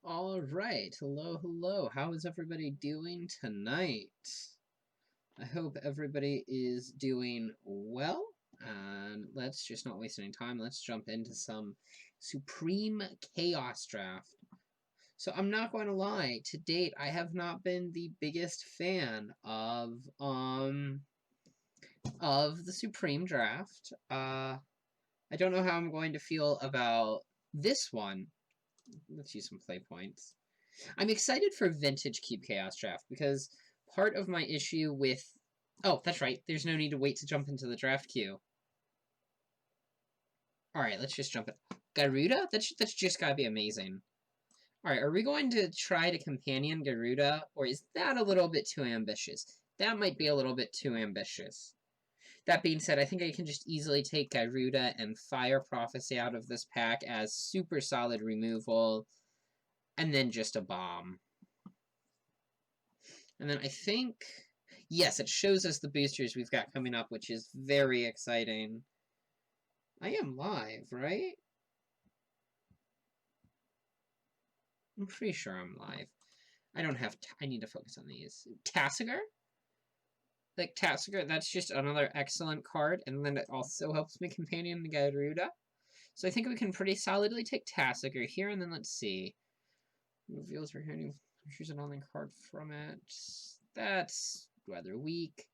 All right, hello, hello. How is everybody doing tonight? I hope everybody is doing well. And let's just not waste any time. Let's jump into some Supreme Chaos Draft. So I'm not going to lie. To date, I have not been the biggest fan of the Supreme Draft. I don't know how I'm going to feel about this one. Let's use some play points. I'm excited for Vintage Keep Chaos Draft because part of my issue with... Oh, that's right. There's no need to wait to jump into the draft queue. Alright, let's just jump in. GYRUDA? That's just gotta be amazing. Alright, are we going to try to companion GYRUDA, or is that a little bit too ambitious? That might be a little bit too ambitious. That being said, I think I can just easily take GYRUDA and Fire Prophecy out of this pack as super solid removal, and then just a bomb. And then I think... Yes, it shows us the boosters we've got coming up, which is very exciting. I am live, right? I'm pretty sure I'm live. I don't have... I need to focus on these. Tassiger? Like, Tassiger, that's just another excellent card, and then it also helps me companion GYRUDA. So I think we can pretty solidly take Tassiger here, and then let's see. Reveals we're hearing... Choose an only card from it. That's rather weak.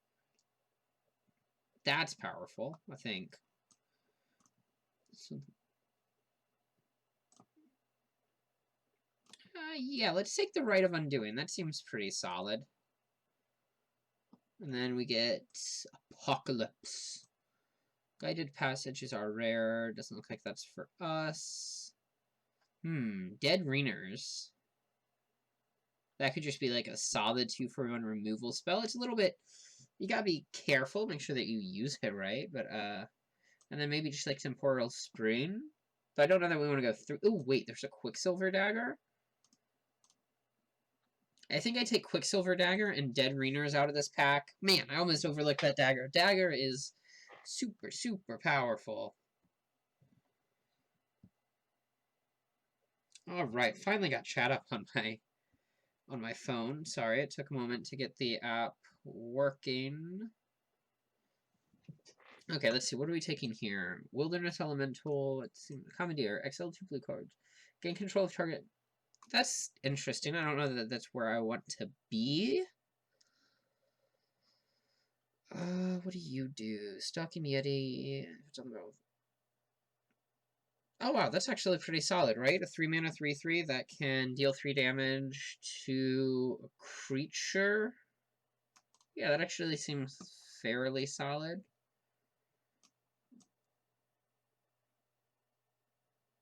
That's powerful, I think. So, yeah, let's take the Rite of Undoing. That seems pretty solid. And then we get Apocalypse. Guided Passages are rare. Doesn't look like that's for us. Dead Reners. That could just be like a solid 2-for-1 removal spell. It's a little bit... You gotta be careful, make sure that you use it right, but, and then maybe just like Temporal Spring. But I don't know that we want to go through... Oh, wait, there's a Quicksilver Dagger? I think I take Quicksilver Dagger and Dead Reners out of this pack. Man, I almost overlooked that Dagger. Dagger is super, super powerful. Alright, finally got chat up on my phone. Sorry, it took a moment to get the app working. Okay, let's see. What are we taking here? Wilderness Elemental. Let's see. Commandeer. Exile 2 blue cards. Gain control of target. That's interesting. I don't know that that's where I want to be. What do you do? Stalking Yeti. Oh, wow. That's actually pretty solid, right? A 3-mana 3/3 that can deal 3 damage to a creature. Yeah, that actually seems fairly solid.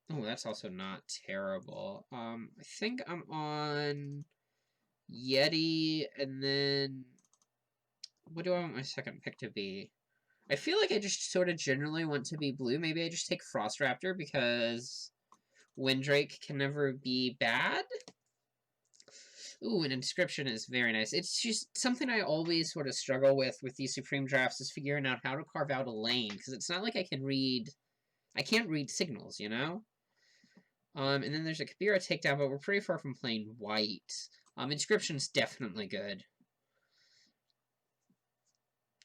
Oh, that's also not terrible. I think I'm on Yeti, and then... What do I want my second pick to be? I feel like I just sort of generally want to be blue. Maybe I just take Frost Raptor, because Windrake can never be bad. Ooh, an Inscription is very nice. It's just something I always sort of struggle with these Supreme Drafts, is figuring out how to carve out a lane, because it's not like I can read... I can't read signals, you know? And then there's a Kabira takedown, but we're pretty far from playing white. Inscription's definitely good.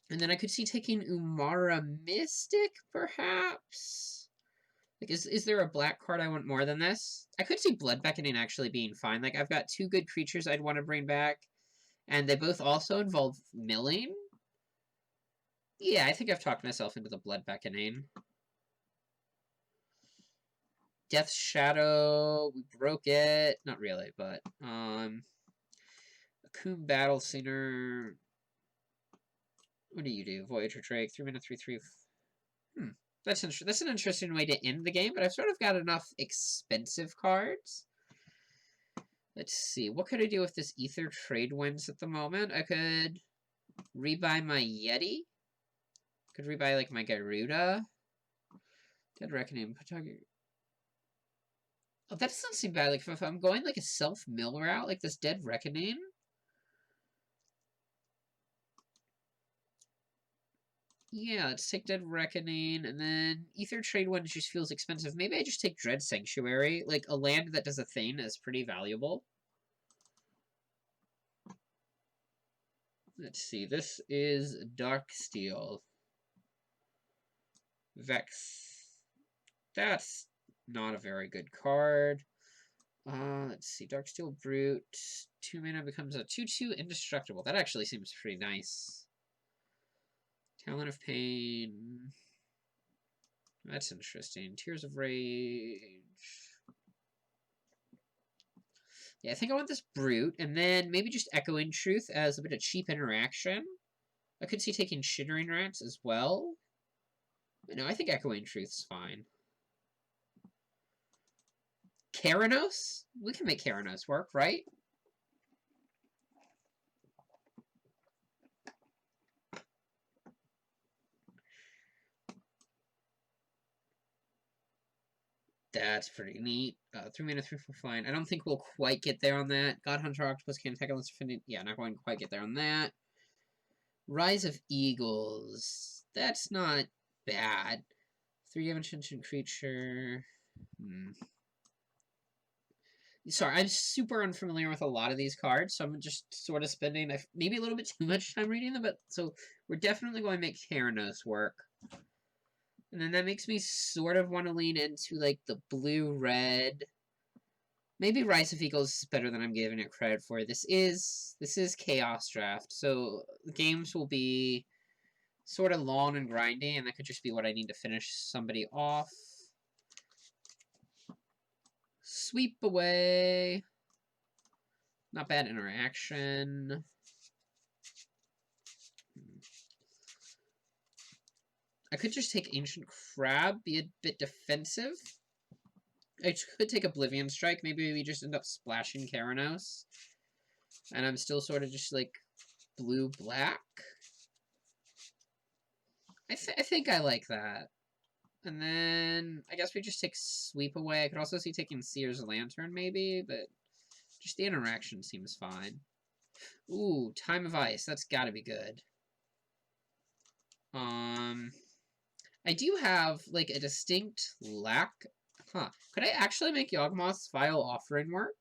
And then I could see taking Umara Mystic, perhaps? Like, is there a black card I want more than this? I could see Blood Beckoning actually being fine. Like, I've got 2 good creatures I'd want to bring back, and they both also involve milling. Yeah, I think I've talked myself into the Blood Beckoning. Death's Shadow, we broke it. Not really, but, Akoum Battle Singer. What do you do? Voyager Drake, 3-mana 3/3. That's an interesting way to end the game, but I've sort of got enough expensive cards. Let's see. What could I do with this Ether Trade Winds at the moment? I could rebuy my Yeti. Could rebuy, like, my GYRUDA. Dead Reckoning. Oh, that doesn't seem bad. Like, if I'm going, like, a self-mill route, like this Dead Reckoning... Yeah, let's take Dead Reckoning, and then Ether Trade one just feels expensive. Maybe I just take Dread Sanctuary. Like, a land that does a thing is pretty valuable. Let's see, this is Darksteel. Vex. That's not a very good card. Let's see, Darksteel Brute. 2 mana becomes a 2/2 indestructible. That actually seems pretty nice. Talent of Pain. That's interesting. Tears of Rage. Yeah, I think I want this Brute, and then maybe just Echoing Truth as a bit of cheap interaction. I could see taking Shittering Rats as well. No, I think Echoing Truth's fine. Keranos? We can make Keranos work, right? That's pretty neat. 3 mana, 3/4 flying. I don't think we'll quite get there on that. God Hunter Octopus can't attack unless defending. Yeah, not going to quite get there on that. Rise of Eagles. That's not bad. 3-dimension creature. Sorry, I'm super unfamiliar with a lot of these cards, so I'm just sort of spending maybe a little bit too much time reading them, but so we're definitely going to make Theranos work. And then that makes me sort of want to lean into, like, the blue-red. Maybe Rise of Eagles is better than I'm giving it credit for. This is Chaos Draft, so the games will be sort of long and grindy, and that could just be what I need to finish somebody off. Sweep away. Not bad interaction. I could just take Ancient Crab, be a bit defensive. I could take Oblivion Strike. Maybe we just end up splashing Keranos. And I'm still sort of just like blue-black. I think I like that. And then I guess we just take Sweep away. I could also see taking Seer's Lantern maybe, but just the interaction seems fine. Ooh, Time of Ice. That's gotta be good. I do have, like, a distinct lack. Huh. Could I actually make Yawgmoth's Vile Offering work?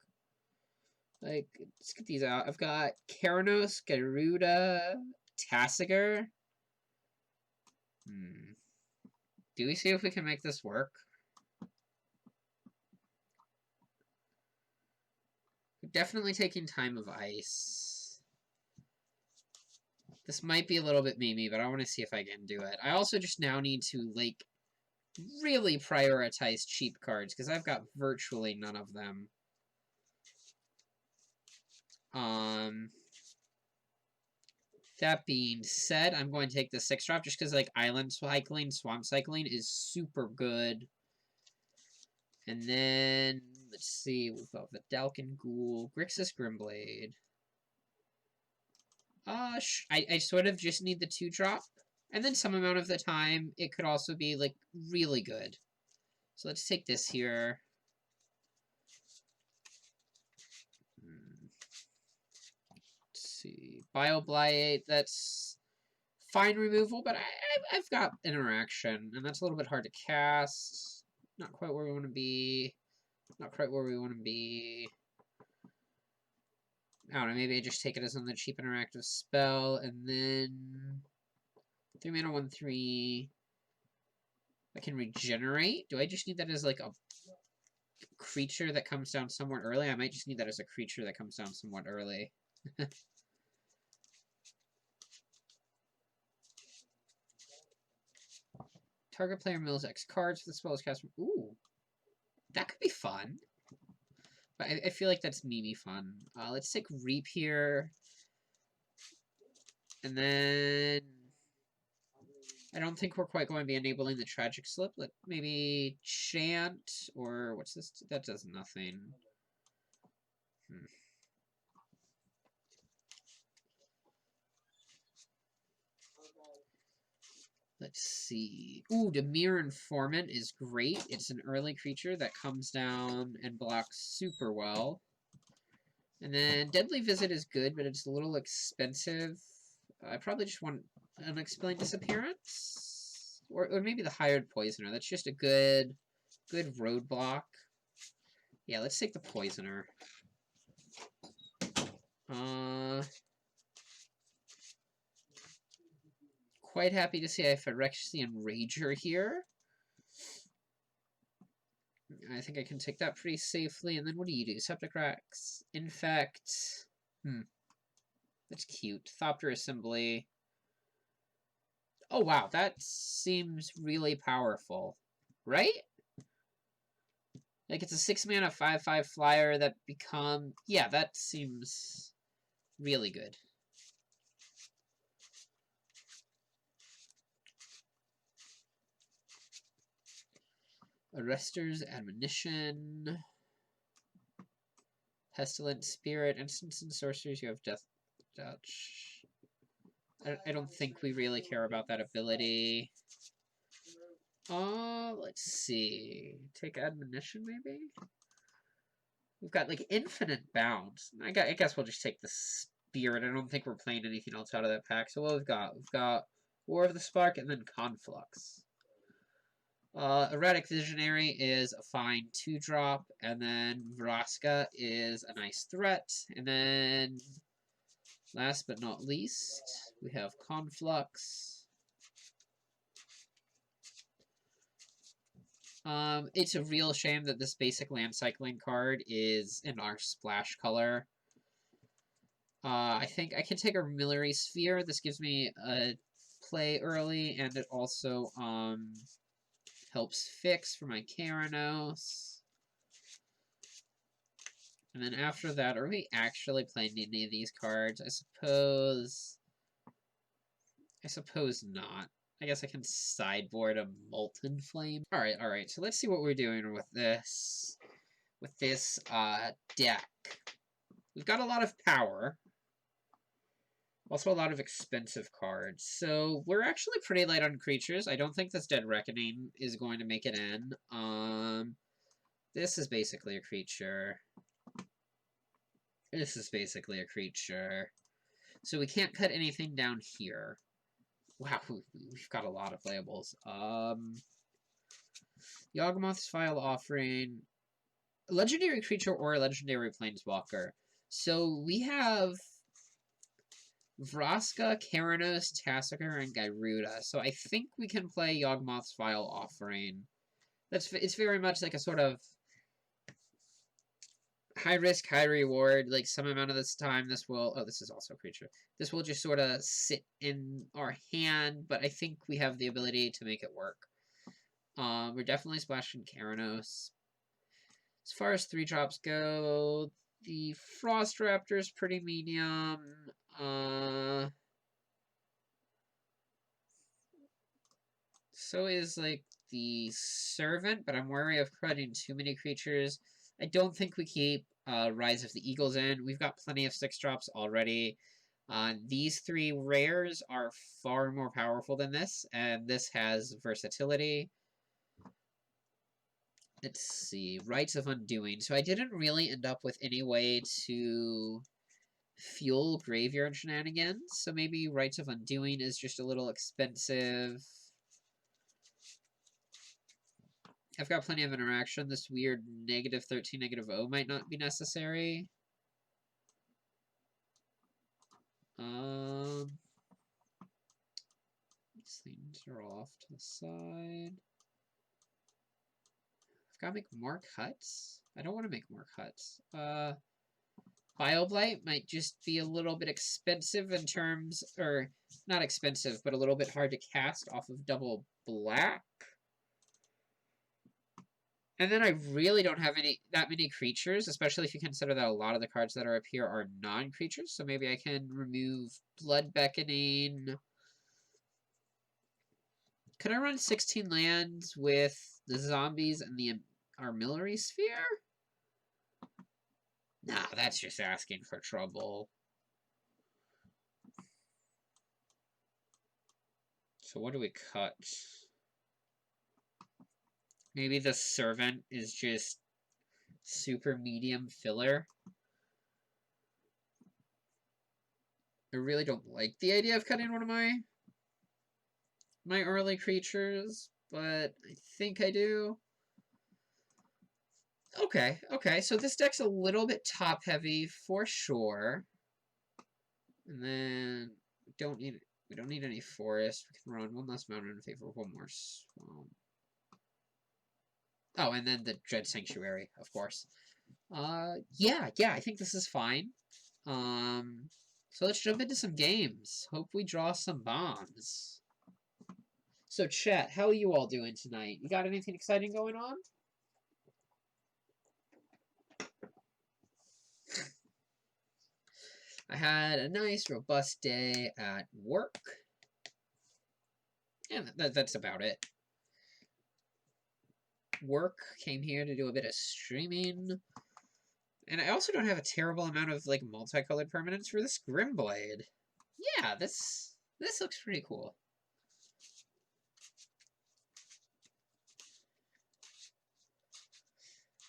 Like, let's get these out. I've got Keranos, GYRUDA, Tasigur. Do we see if we can make this work? We're definitely taking Time of Ice. This might be a little bit memey, but I want to see if I can do it. I also just now need to, like, really prioritize cheap cards, because I've got virtually none of them. That being said, I'm going to take the 6-drop just because, like, Island Cycling, Swamp Cycling is super good. And then, let's see, we've got the Dalkin Ghoul, Grixis Grimblade. I sort of just need the 2-drop. And then some amount of the time, it could also be, like, really good. So let's take this here. Let's see. Bioblight, that's fine removal, but I've got interaction, and that's a little bit hard to cast. Not quite where we want to be. Not quite where we want to be. I don't know, maybe I just take it as another cheap interactive spell, and then 3 mana, 1/3. I can regenerate. Do I just need that as, like, a creature that comes down somewhat early? I might just need that as a creature that comes down somewhat early. Target player mills X cards for the spell is cast. Ooh, that could be fun. But I feel like that's maybe fun. Let's take Reap here. And then I don't think we're quite going to be enabling the Tragic Slip. Let maybe Chant, or what's this? That does nothing. Let's see. Ooh, Demir Informant is great. It's an early creature that comes down and blocks super well. And then Deadly Visit is good, but it's a little expensive. I probably just want Unexplained disappearance? Or maybe the hired poisoner. That's just a good roadblock. Yeah, let's take the poisoner. Quite happy to see I have Phyrexian Rager here. I think I can take that pretty safely. And then what do you do? Septic Rex. Infect. That's cute. Thopter Assembly. Oh, wow. That seems really powerful. Right? Like, it's a 6-mana 5/5 flyer that become... Yeah, that seems really good. Arrester's Admonition. Pestilent Spirit. Instants and sorceries, you have Death Touch. I don't think we really care about that ability. Let's see. Take Admonition, maybe? We've got, like, infinite bounds. I guess we'll just take the Spirit. I don't think we're playing anything else out of that pack. So what we've got? We've got War of the Spark and then Conflux. Erratic Visionary is a fine 2-drop, and then Vraska is a nice threat, and then last but not least, we have Conflux. It's a real shame that this basic land cycling card is in our splash color. I think I can take a Military Sphere. This gives me a play early, and it also, helps fix for my Keranos. And then after that, are we actually playing any of these cards? I suppose not. I guess I can sideboard a Molten Flame. Alright, so let's see what we're doing with this. Deck. We've got a lot of power. Also a lot of expensive cards. So we're actually pretty light on creatures. I don't think this Dead Reckoning is going to make it in. This is basically a creature. This is basically a creature. So we can't cut anything down here. Wow, we've got a lot of playables. Yawgmoth's File Offering. Legendary creature or a legendary planeswalker. So we have Vraska, Keranos, Tassiger, and Gyruda. So I think we can play Yawgmoth's File Offering. It's very much like a sort of high risk, high reward. Like some amount of this time, this will... Oh, this is also a creature. This will just sort of sit in our hand, but I think we have the ability to make it work. We're definitely splashing Keranos. As far as 3-drops go, the Frost Raptor's pretty medium. So is, like, the Servant, but I'm wary of crowding too many creatures. I don't think we keep Rise of the Eagles in. We've got plenty of 6-drops already. These 3 rares are far more powerful than this, and this has versatility. Let's see. Rites of Undoing. So I didn't really end up with any way to fuel graveyard shenanigans, so maybe Rites of Undoing is just a little expensive. I've got plenty of interaction. This weird -13, -0 might not be necessary. These things are off to the side. I've got to make more cuts. I don't want to make more cuts. Bioblight might just be a little bit expensive in terms, or not expensive, but a little bit hard to cast off of double black. And then I really don't have that many creatures, especially if you consider that a lot of the cards that are up here are non-creatures. So maybe I can remove Blood Beckoning. Could I run 16 lands with the zombies and the Armillary Sphere? Nah, that's just asking for trouble. So what do we cut? Maybe the Servant is just super medium filler. I really don't like the idea of cutting one of my my early creatures, but I think I do. Okay, so this deck's a little bit top-heavy for sure. And then we don't need any forest. We can run one less mountain in favor of one more swamp. Oh, and then the Dread Sanctuary, of course. Yeah, I think this is fine. So let's jump into some games. Hope we draw some bombs. So chat, how are you all doing tonight? You got anything exciting going on? I had a nice, robust day at work. And that's about it. Work, came here to do a bit of streaming. And I also don't have a terrible amount of, like, multicolored permanents for this Grimblade. Yeah, this looks pretty cool.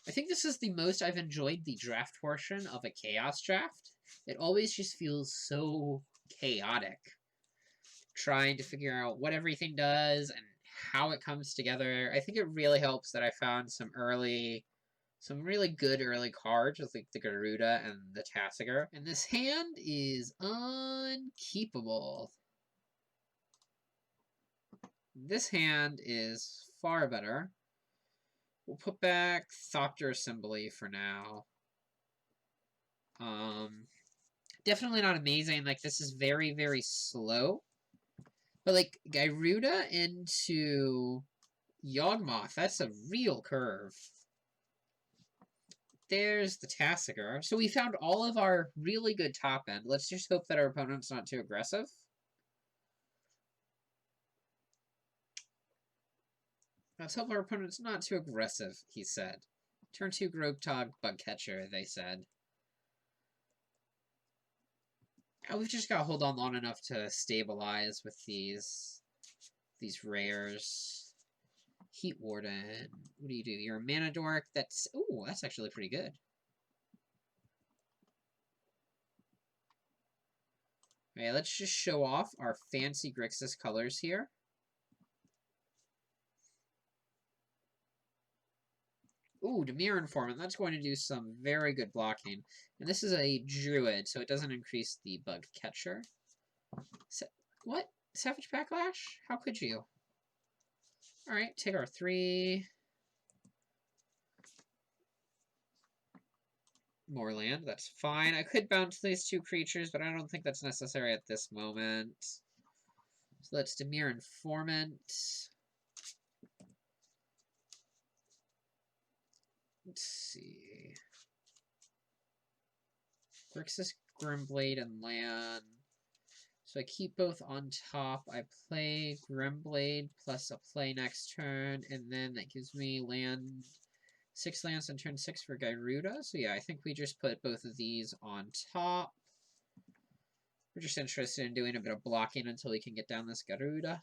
I think this is the most I've enjoyed the draft portion of a Chaos draft. It always just feels so chaotic. Trying to figure out what everything does and how it comes together. I think it really helps that I found some really good early cards with like the GYRUDA and the Tassiger. And this hand is unkeepable. This hand is far better. We'll put back Thopter Assembly for now. Definitely not amazing. Like, this is very, very slow. But, like, GYRUDA into Yawgmoth, that's a real curve. There's the Tassiger. So we found all of our really good top end. Let's just hope that our opponent's not too aggressive. Let's hope our opponent's not too aggressive, he said. Turn 2 Grogtog Bugcatcher, they said. Oh, we've just got to hold on long enough to stabilize with these rares. Heat Warden. What do? You're a mana dork. That's actually pretty good. Okay, let's just show off our fancy Grixis colors here. Ooh, Dimir Informant. That's going to do some very good blocking. And this is a Druid, so it doesn't increase the Bug Catcher. What? Savage Backlash? How could you? Alright, take our 3. More land, that's fine. I could bounce these 2 creatures, but I don't think that's necessary at this moment. So let's Dimir Informant. Let's see. Grixis, Grimblade, and land. So I keep both on top. I play Grimblade plus a play next turn, and then that gives me land, 6 lands on turn 6 for GYRUDA. So yeah, I think we just put both of these on top. We're just interested in doing a bit of blocking until we can get down this GYRUDA.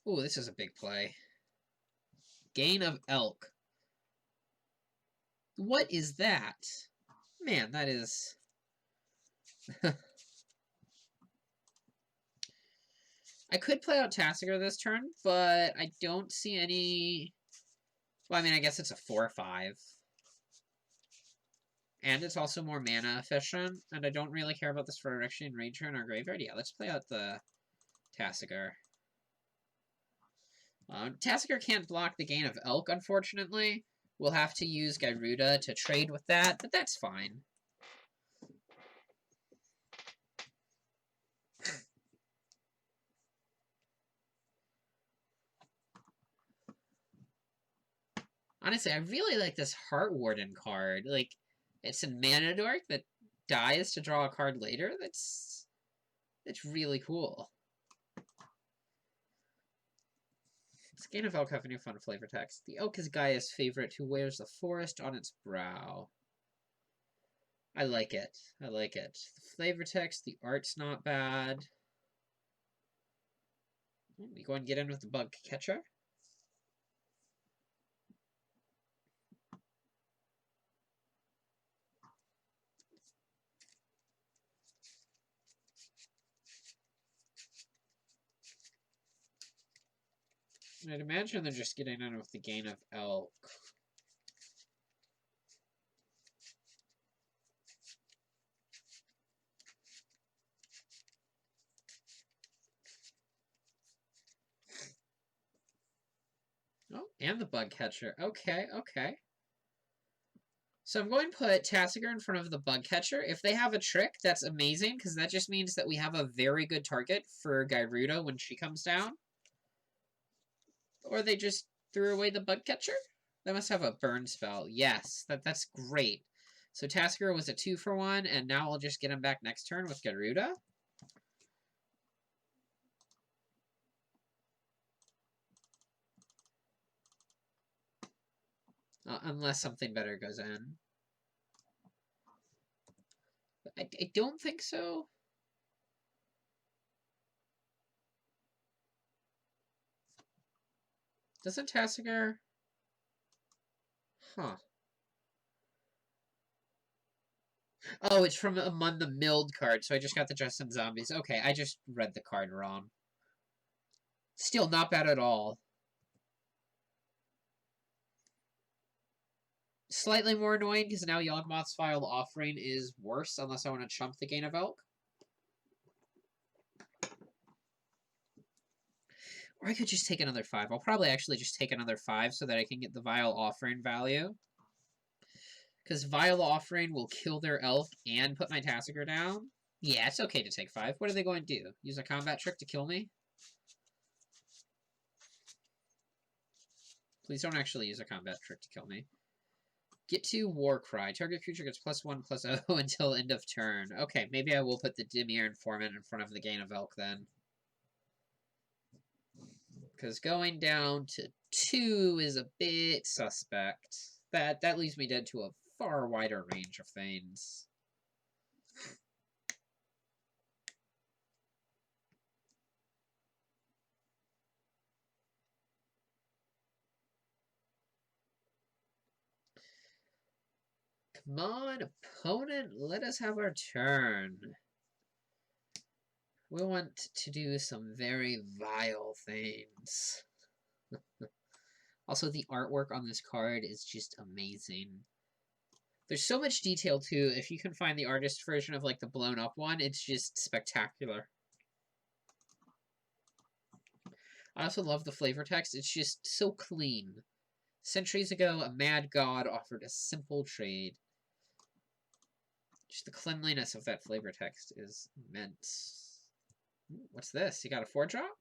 Ooh, this is a big play. Gain of Elk. What is that? Man, that is... I could play out Tassiger this turn, but I don't see any... Well, I mean, I guess it's a 4/5. And it's also more mana efficient, and I don't really care about this for Phyrexian Ranger in our graveyard. Yeah, let's play out the Tassiger. Tassiger can't block the Gain of Elk, unfortunately. We'll have to use GYRUDA to trade with that, but that's fine. Honestly, I really like this Heart Warden card. Like, it's a mana dork that dies to draw a card later. That's really cool. Does Gain of Elk have any fun flavor text? The elk is Gaia's favorite, who wears the forest on its brow. I like it. I like it. The flavor text, the art's not bad. We go and get in with the Bug Catcher. I'd imagine they're just getting in with the gain of elk. Oh, and the bug catcher. Okay, okay. So I'm going to put Tassiger in front of the bug catcher. If they have a trick, that's amazing, because that just means that we have a very good target for GYRUDA when she comes down. Or they just threw away the bug catcher? That must have a burn spell. Yes, that's great. So Tassiger was a 2-for-1, and now I'll just get him back next turn with GYRUDA. Unless something better goes in. I don't think so. Doesn't Tassiger... Huh. Oh, it's from among the milled card, so I just got the Justin Zombies. Okay, I just read the card wrong. Still not bad at all. Slightly more annoying because now Yawgmoth's Vile Offering is worse unless I want to chump the Gain of Elk. Or I could just take another 5. I'll probably actually just take another 5 so that I can get the Vile Offering value. Because Vile Offering will kill their elf and put my Tassiger down. Yeah, it's okay to take 5. What are they going to do? Use a combat trick to kill me? Please don't actually use a combat trick to kill me. Get to Warcry. Target creature gets +1/+0 until end of turn. Okay, maybe I will put the Dimir Informant in front of the Gain of Elk then. Because going down to 2 is a bit suspect. That leaves me dead to a far wider range of things. Come on, opponent, let us have our turn. We want to do some very vile things. Also, the artwork on this card is just amazing. There's so much detail, too. If you can find the artist version of, like, the blown-up one, it's just spectacular. I also love the flavor text. It's just so clean. Centuries ago, a mad god offered a simple trade. Just the cleanliness of that flavor text is immense. What's this? You got a 4-drop?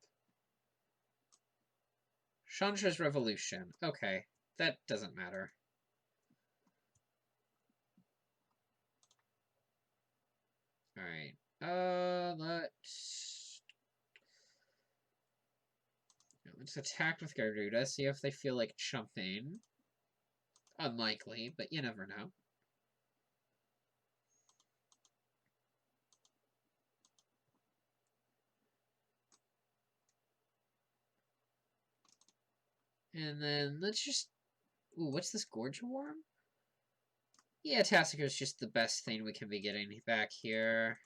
Chandra's Revolution. Okay, that doesn't matter. Alright. Let's attack with GYRUDA, see if they feel like chumping. Unlikely, but you never know. And then let's just... Ooh, what's this Gorge Worm? Yeah, Tassiger's just the best thing we can be getting back here.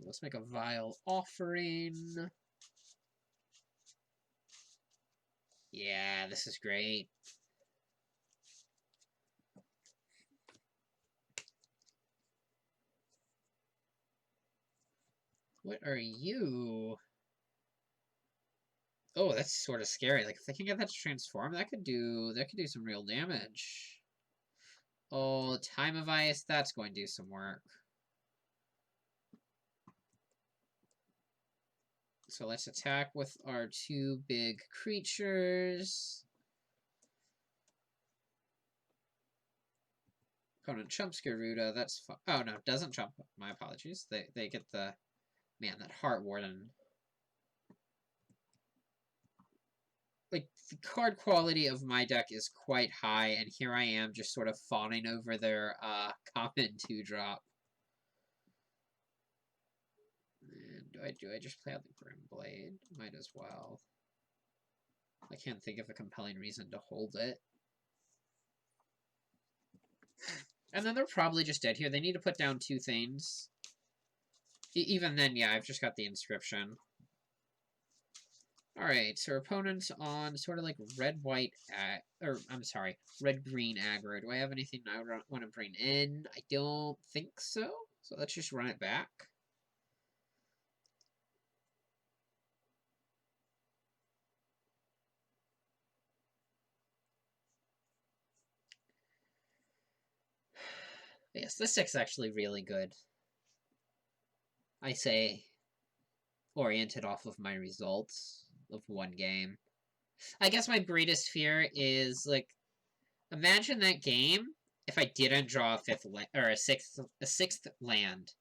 Let's make a Vile Offering. Yeah, this is great. What are you? Oh, that's sort of scary. Like, if they can get that to transform, that could do some real damage. Oh, Time of Ice, that's going to do some work. So let's attack with our 2 big creatures. Opponent chumps GYRUDA, that's fine. Oh, no, doesn't chump. My apologies. They get the... Man, that Heart Warden. Like, the card quality of my deck is quite high, and here I am just sort of fawning over their common 2-drop. And do I just play out the Grimblade? Might as well. I can't think of a compelling reason to hold it. And then they're probably just dead here. They need to put down 2 things. Even then, yeah, I've just got the Inscription. Alright, so our opponent's on sort of like red-white, or I'm sorry, red-green aggro. Do I have anything I want to bring in? I don't think so. So let's just run it back. Yes, this deck's actually really good. I say oriented off of my results of one game. I guess my greatest fear is, like, imagine that game if I didn't draw a fifth or a sixth land,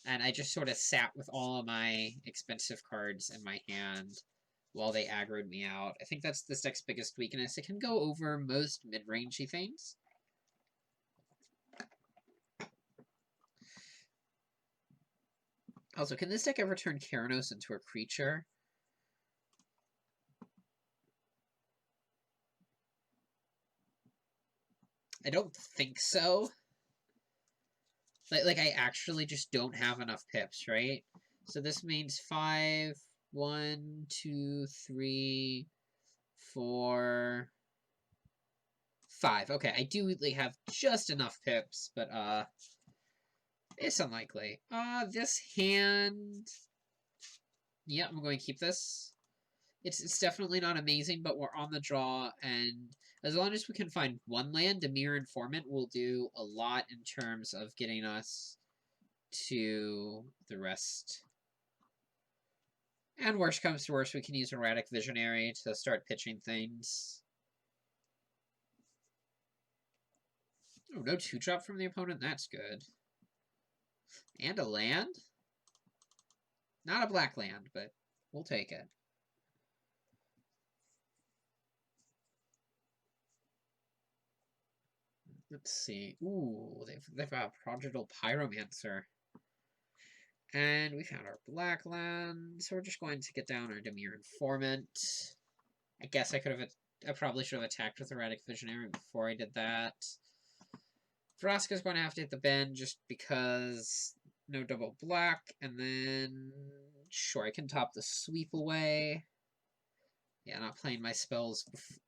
and I just sort of sat with all of my expensive cards in my hand while they aggroed me out. I think that's this deck's biggest weakness. It can go over most mid-rangey things. Also, can this deck ever turn Keranos into a creature? I don't think so. Like I actually just don't have enough pips, right? So this means 5, 1, 2, 3, 4, 5. Okay, I do have just enough pips, but it's unlikely. This hand. Yeah, I'm going to keep this. It's definitely not amazing, but we're on the draw, and as long as we can find one land, Dimir Informant will do a lot in terms of getting us to the rest. And worst comes to worst, we can use Erratic Visionary to start pitching things. Oh, no 2-drop from the opponent? That's good. And a land? Not a black land, but we'll take it. Let's see. Ooh, they've got a Prodigal Pyromancer. And we found our black land, so we're just going to get down our Dimir Informant. I guess I probably should have attacked with Erratic Visionary before I did that. Vraska's going to have to hit the bend just because no double black, and then sure, I can top the sweep away. Yeah, not playing my spells,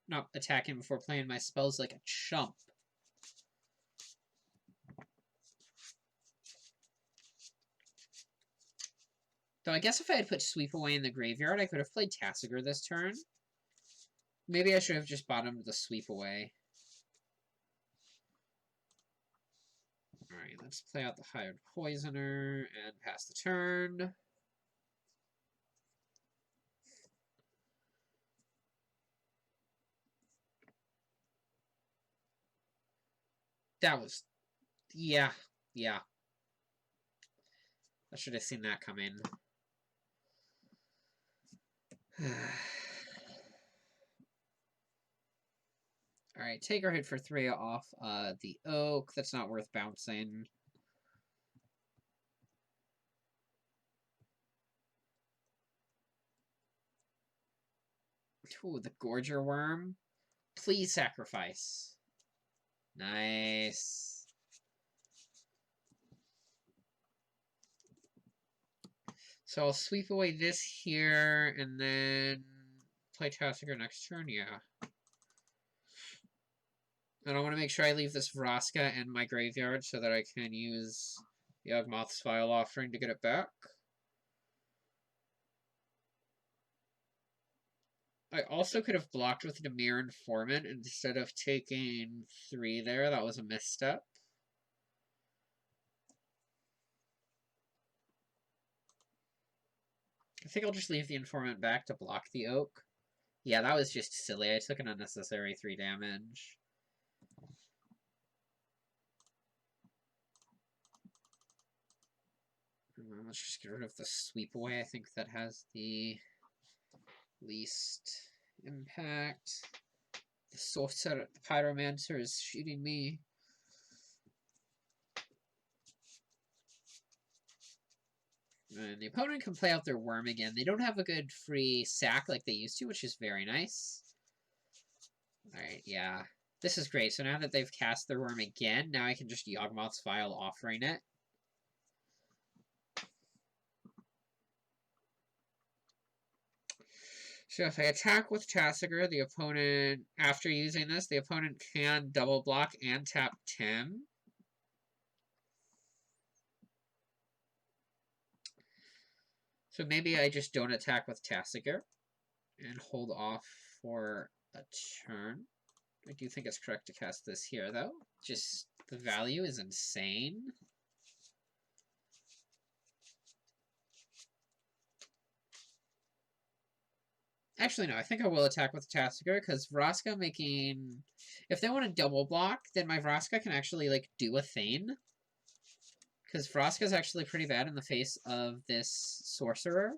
not attacking before playing my spells like a chump. Though I guess if I had put sweep away in the graveyard, I could have played Tasigur this turn. Maybe I should have just bottomed the sweep away. Alright, let's play out the Hired Poisoner and pass the turn. That was... yeah. I should have seen that come in. Alright, take our hit for 3 off the Oak. That's not worth bouncing. Ooh, the Gorger Worm. Please sacrifice. Nice. So I'll sweep away this here, and then play Tasigur next turn, yeah. And I want to make sure I leave this Vraska in my graveyard so that I can use Yawgmoth's Vile Offering to get it back. I also could have blocked with Dimir Informant instead of taking 3 there. That was a misstep. I think I'll just leave the Informant back to block the Oak. Yeah, that was just silly. I took an unnecessary 3 damage. Let's just get rid of the sweep away. I think that has the least impact. The Sorcerer, the Pyromancer is shooting me. And the opponent can play out their Worm again. They don't have a good free sack like they used to, which is very nice. Alright, yeah. This is great. So now that they've cast their Worm again, now I can just Yawgmoth's Vile Offering it. So if I attack with Tassiger, the opponent, after using this, the opponent can double block and tap Tim. So maybe I just don't attack with Tassiger and hold off for a turn. I do think it's correct to cast this here, though. Just the value is insane. Actually, no, I think I will attack with Tassiger, because Vraska making... If they want to double block, then my Vraska can actually, like, do a Thane. Because Vraska is actually pretty bad in the face of this Sorcerer.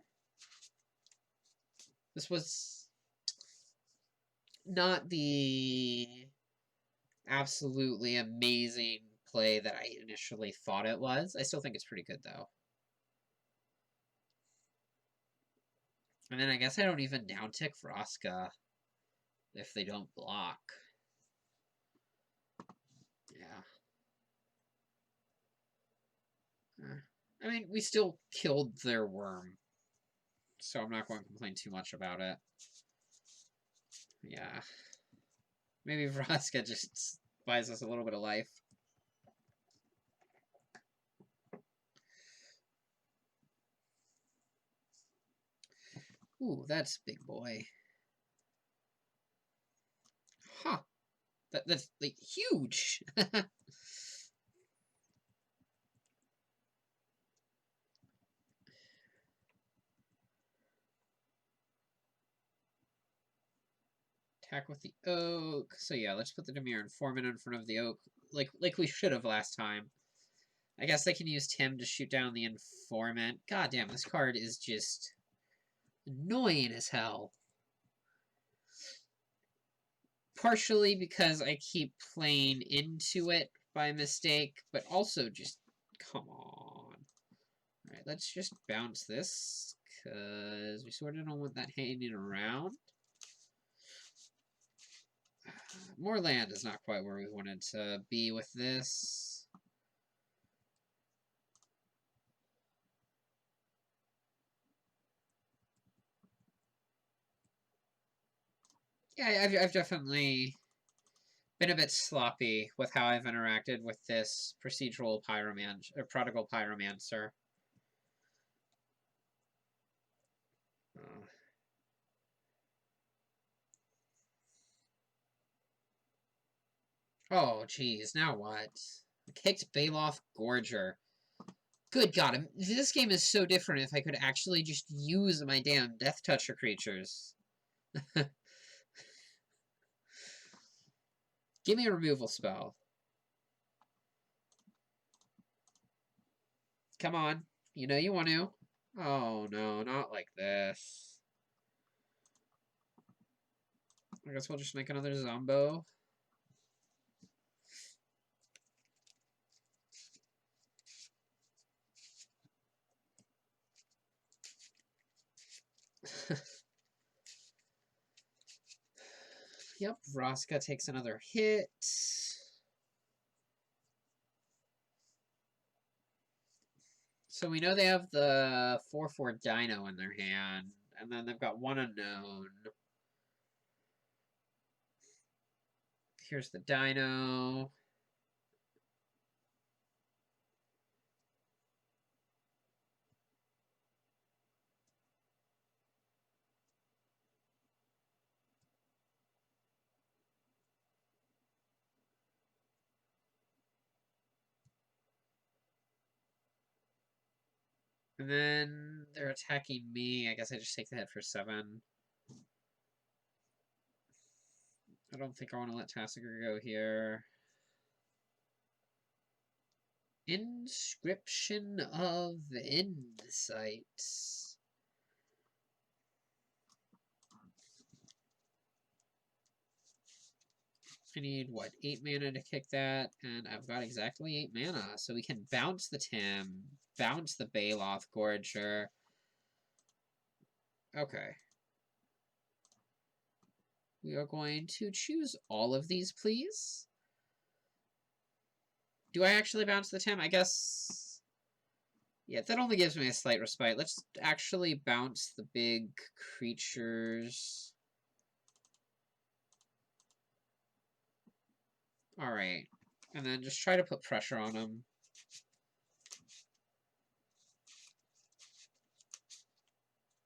This was not the absolutely amazing play that I initially thought it was. I still think it's pretty good, though. And then I guess I don't even down-tick Vraska if they don't block. Yeah. I mean, we still killed their worm, so I'm not going to complain too much about it. Yeah. Maybe Vraska just buys us a little bit of life. Ooh, that's big boy. Huh. That's like huge. Attack with the oak. So yeah, let's put the Demir Informant in front of the oak, like we should have last time. I guess they can use Tim to shoot down the Informant. God damn, this card is just annoying as hell. Partially because I keep playing into it by mistake, but also just, come on. Alright, let's just bounce this, because we sort of don't want that hanging around. More land is not quite where we wanted to be with this. Yeah, I've definitely been a bit sloppy with how I've interacted with this procedural prodigal pyromancer. Oh, geez, now what? I kicked Baloth Gorger. Good God, this game is so different if I could actually just use my damn Death Toucher creatures. Give me a removal spell. Come on. You know you want to. Oh, no, not like this. I guess we'll just make another Zombo. Yep, Vraska takes another hit. So we know they have the 4/4 Dino in their hand, and then they've got one unknown. Here's the Dino. And then they're attacking me. I guess I just take the hit for 7. I don't think I want to let Tassiger go here. Inscription of Insight. I need, what, 8 mana to kick that, and I've got exactly 8 mana, so we can bounce the Tim, bounce the Baloth Gorger. Okay. We are going to choose all of these, please. Do I actually bounce the Tim? I guess... Yeah, that only gives me a slight respite. Let's actually bounce the big creatures. Alright. And then just try to put pressure on them.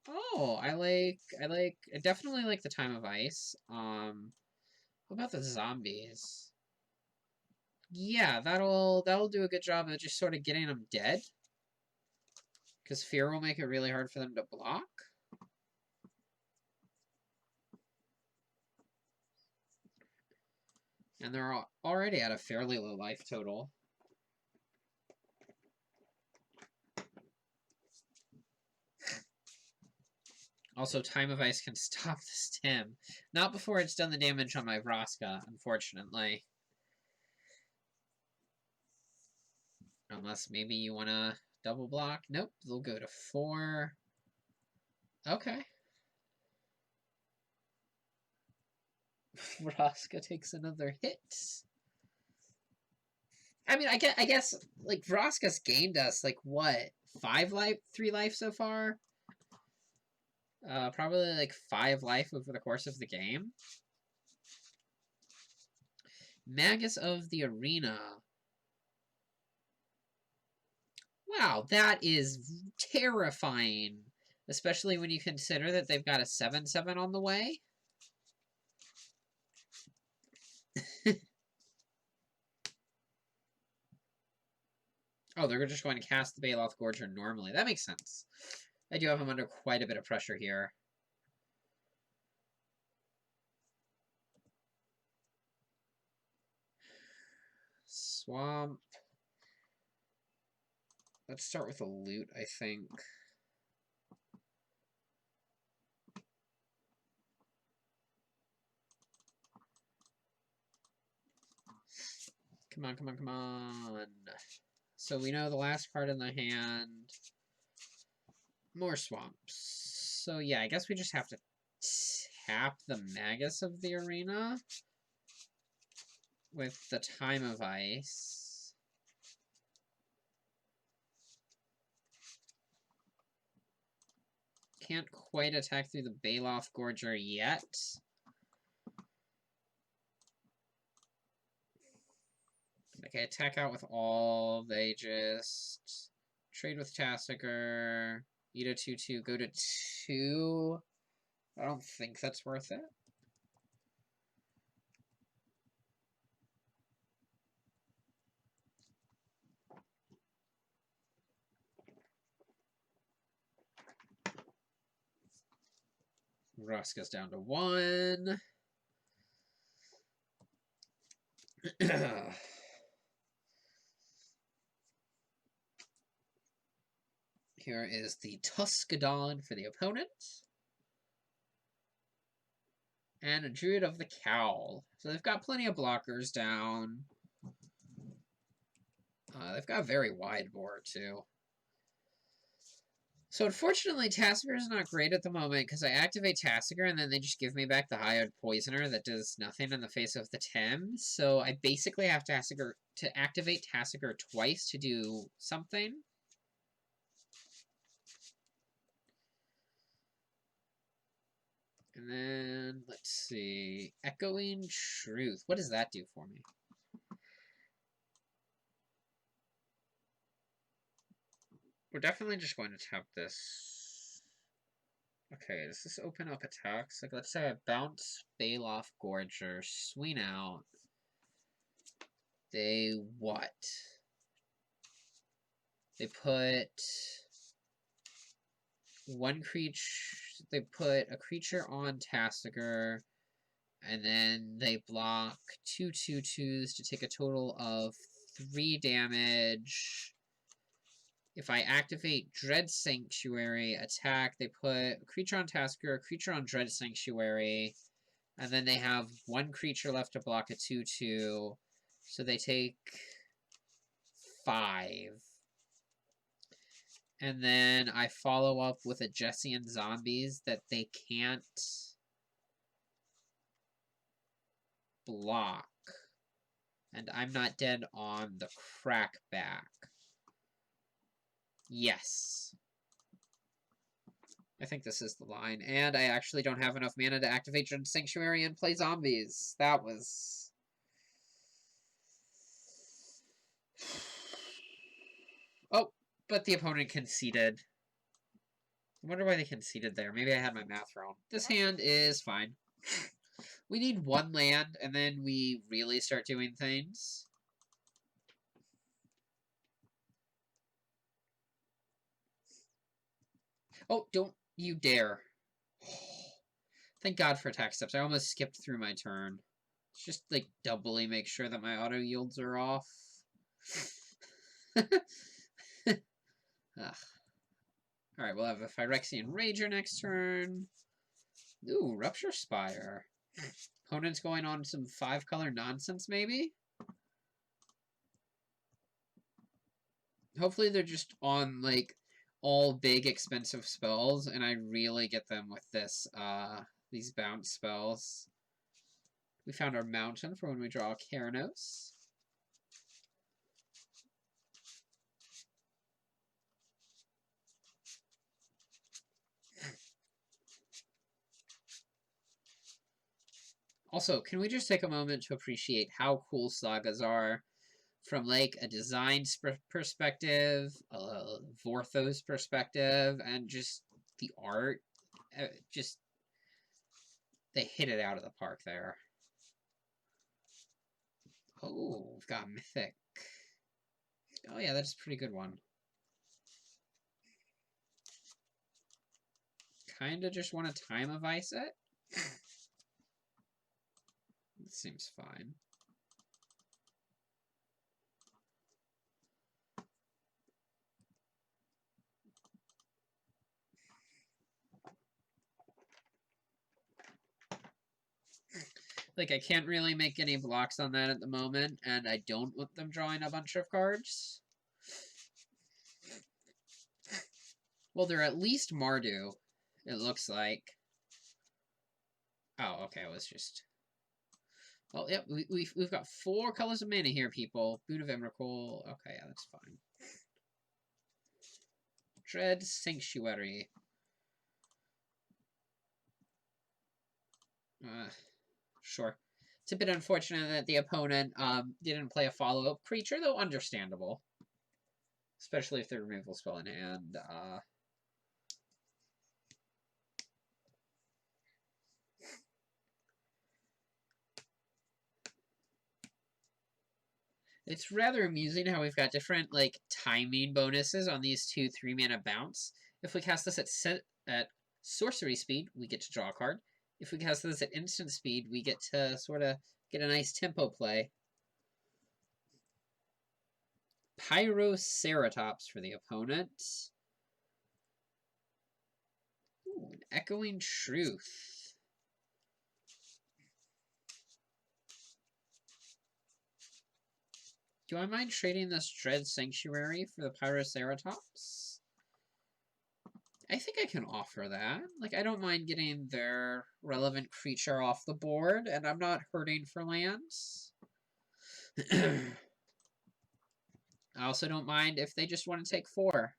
Oh, I definitely like the Time of Ice. What about the zombies? Yeah, that'll do a good job of just sort of getting them dead. Because fear will make it really hard for them to block. And they're already at a fairly low life total. Also, Time of Ice can stop this Tim. Not before it's done the damage on my Vraska, unfortunately. Unless maybe you want to double block. Nope, they'll go to 4. Okay. Vraska takes another hit. I mean, I guess like, Vraska's gained us, like, what? 5 life? 3 life so far? Probably, like, 5 life over the course of the game. Magus of the Arena. Wow, that is terrifying. Especially when you consider that they've got a 7/7 on the way. Oh, they're just going to cast the Baloth Gorger normally. That makes sense. I do have him under quite a bit of pressure here. Swamp. Let's start with a loot, I think. Come on, come on, come on. So we know the last card in the hand. More swamps. So yeah, I guess we just have to tap the Magus of the Arena with the Time of Ice. Can't quite attack through the Baloth Gorger yet. Okay, attack out with all. They just trade with Tassiger. Eat a 2/2, go to 2. I don't think that's worth it. Vraska's down to 1. Here is the Tuscadon for the opponent. And a Druid of the Cowl. So they've got plenty of blockers down. They've got a very wide board, too. So unfortunately, Tassiger is not great at the moment, because I activate Tassiger, and then they just give me back the Hyoid Poisoner that does nothing in the face of the Tem. So I basically have to activate Tassiger twice to do something. And then, let's see, Echoing Truth. What does that do for me? We're definitely just going to tap this. Okay, does this open up attacks? Like, let's say I bounce Baloth Gorger, swing out. They what? They put one creature. They put a creature on Tassiger, and then they block 2 2/2s to take a total of 3 damage. If I activate Dread Sanctuary attack, they put a creature on Tasker, a creature on Dread Sanctuary, and then they have 1 creature left to block a 2/2. So they take 5. And then I follow up with a Jessian Zombies that they can't block. And I'm not dead on the Crackback. Yes. I think this is the line. And I actually don't have enough mana to activate Dread Sanctuary and play zombies. That was... Oh, but the opponent conceded. I wonder why they conceded there. Maybe I had my math wrong. This hand is fine. We need one land, and then we really start doing things. Oh, don't you dare. Thank God for attack steps. I almost skipped through my turn. Just, like, doubly make sure that my auto yields are off. Alright, we'll have a Phyrexian Rager next turn. Ooh, Rupture Spire. Opponent's going on some 5-color nonsense, maybe? Hopefully they're just on, like, all big, expensive spells, and I really get them with this, these bounce spells. We found our mountain for when we draw Keranos. Also, can we just take a moment to appreciate how cool sagas are from, like, a design perspective, a Vorthos perspective, and just the art? Just, they hit it out of the park there. Oh, we've got Mythic. Oh yeah, that's a pretty good one. Kinda just want to Time of Ice it. It seems fine. Like, I can't really make any blocks on that at the moment, and I don't want them drawing a bunch of cards. Well, they're at least Mardu, it looks like. Oh, okay, it was just... Well, yep, we've got 4 colors of mana here, people. Boot of Emrakul. Okay, yeah, that's fine. Dread Sanctuary. Sure. It's a bit unfortunate that the opponent didn't play a follow-up creature, though understandable. Especially if the removal spell in hand. It's rather amusing how we've got different, like, timing bonuses on these 2 3-mana bounce. If we cast this at sorcery speed, we get to draw a card. If we cast this at instant speed, we get to sort of get a nice tempo play. Pyroceratops for the opponent. Ooh, an Echoing Truth. Do I mind trading this Dread Sanctuary for the Pyroceratops? I think I can offer that. Like, I don't mind getting their relevant creature off the board, and I'm not hurting for lands. I also don't mind if they just want to take 4.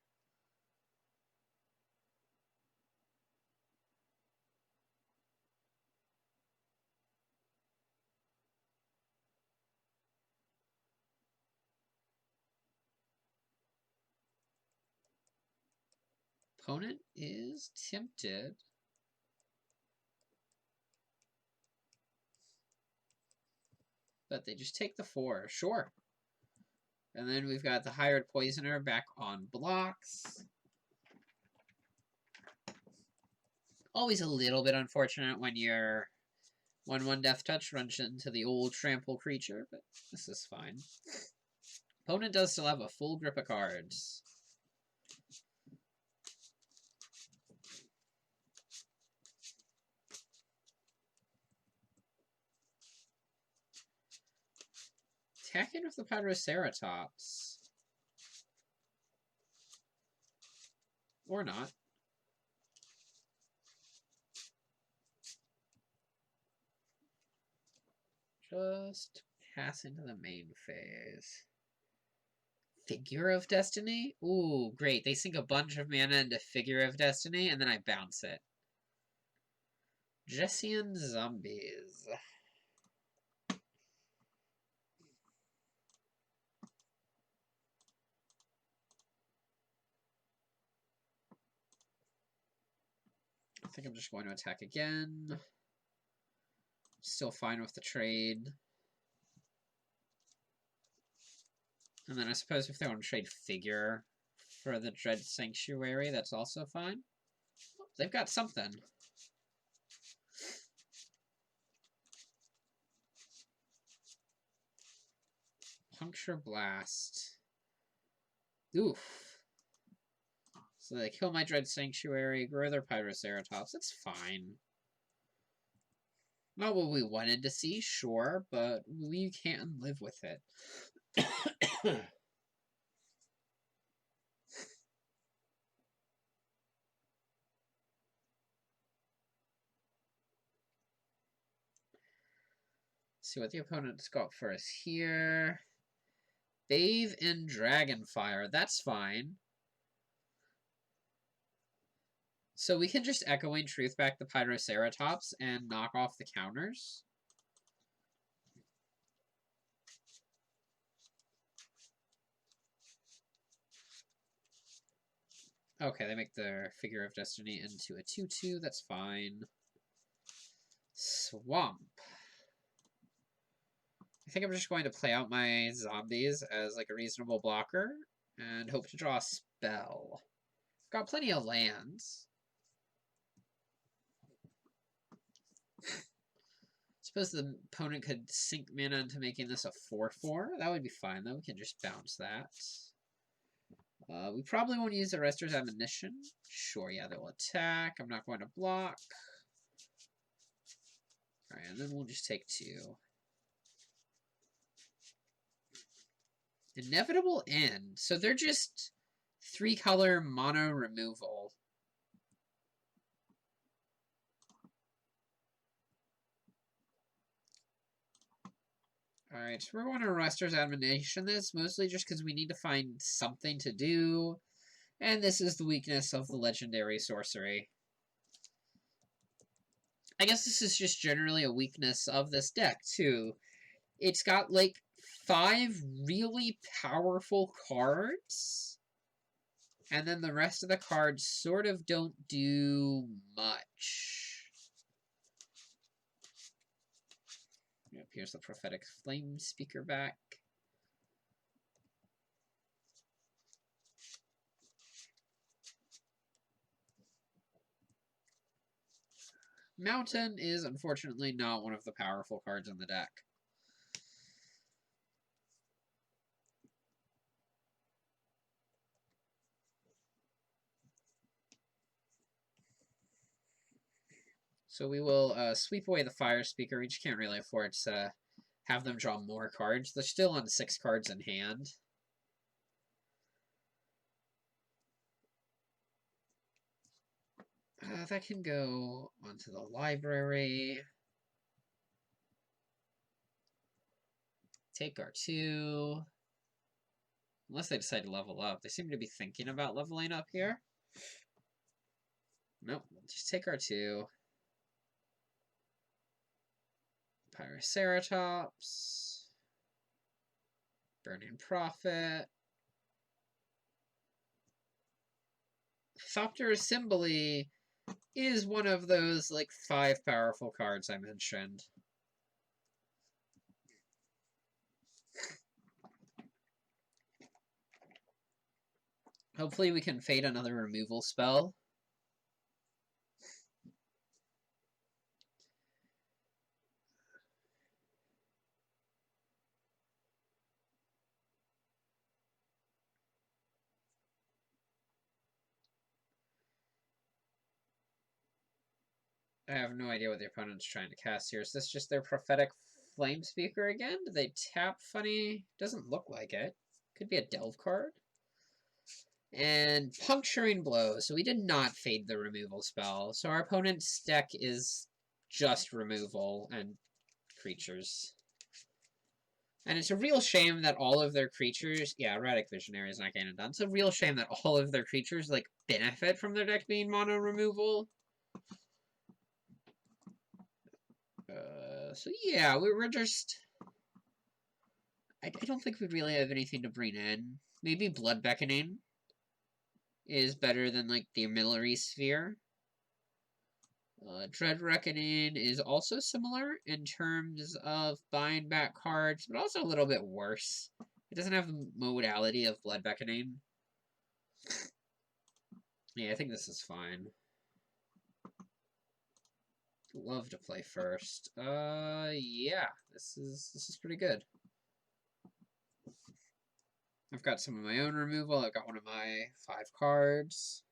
Opponent is tempted. But they just take the 4. Sure. And then we've got the Hired Poisoner back on blocks. Always a little bit unfortunate when your 1/1 Death Touch runs into the old trample creature, but this is fine. Opponent does still have a full grip of cards. Attacking with the Pyroceratops. Or not. Just pass into the main phase. Figure of Destiny? Ooh, great. They sink a bunch of mana into Figure of Destiny, and then I bounce it. Jessian Zombies. I think I'm just going to attack again. Still fine with the trade. And then I suppose if they want to trade Figure for the Dread Sanctuary, that's also fine. They've got something. Puncture Blast. Oof. So they kill my Dread Sanctuary, grow their Pyroceratops. That's fine. Not what we wanted to see, sure, but we can live with it. See what the opponent's got for us here. Bathe in Dragonfire. That's fine. So we can just Echoing Truth back the Pyroceratops and knock off the counters. Okay, they make their Figure of Destiny into a 2/2. That's fine. Swamp. I think I'm just going to play out my zombies as like a reasonable blocker and hope to draw a spell. Got plenty of lands. Suppose the opponent could sink mana into making this a 4/4. That would be fine, though. We can just bounce that. We probably won't use Arrester's Admonition. Sure, yeah, they'll attack. I'm not going to block. Alright, and then we'll just take 2. Inevitable End. So they're just 3-color mono removal. Alright, so we're going to Arrester's Admonition this, mostly just because we need to find something to do. And this is the weakness of the legendary sorcery. I guess this is just generally a weakness of this deck, too. It's got, like, 5 really powerful cards. And then the rest of the cards sort of don't do much. Yep, here's the Prophetic Flame Speaker back. Mountain is unfortunately not one of the powerful cards in the deck. So we will sweep away the Fire Speaker. We just can't really afford to have them draw more cards. They're still on 6 cards in hand. That can go onto the library. Take our 2. Unless they decide to level up. They seem to be thinking about leveling up here. Nope, just take our 2. Pyroceratops. Burning Prophet. Thopter Assembly is one of those, like, 5 powerful cards I mentioned. Hopefully we can fade another removal spell. I have no idea what the opponent's trying to cast here. Is this just their Prophetic Flame Speaker again? Do they tap funny? Doesn't look like it. Could be a Delve card. And Puncturing Blow. So we did not fade the removal spell. So our opponent's deck is just removal and creatures. And it's a real shame that all of their creatures... Yeah, Erratic Visionary is not getting it done. It's a real shame that all of their creatures, like, benefit from their deck being mono removal. So yeah, we're just... I don't think we really have anything to bring in. Maybe Blood Beckoning is better than, like, the Amilary Sphere. Dread Reckoning is also similar in terms of buying back cards, but also a little bit worse. It doesn't have the modality of Blood Beckoning. Yeah, I think this is fine. Love to play first. Yeah, this is pretty good. I've got some of my own removal. I've got one of my 5 cards.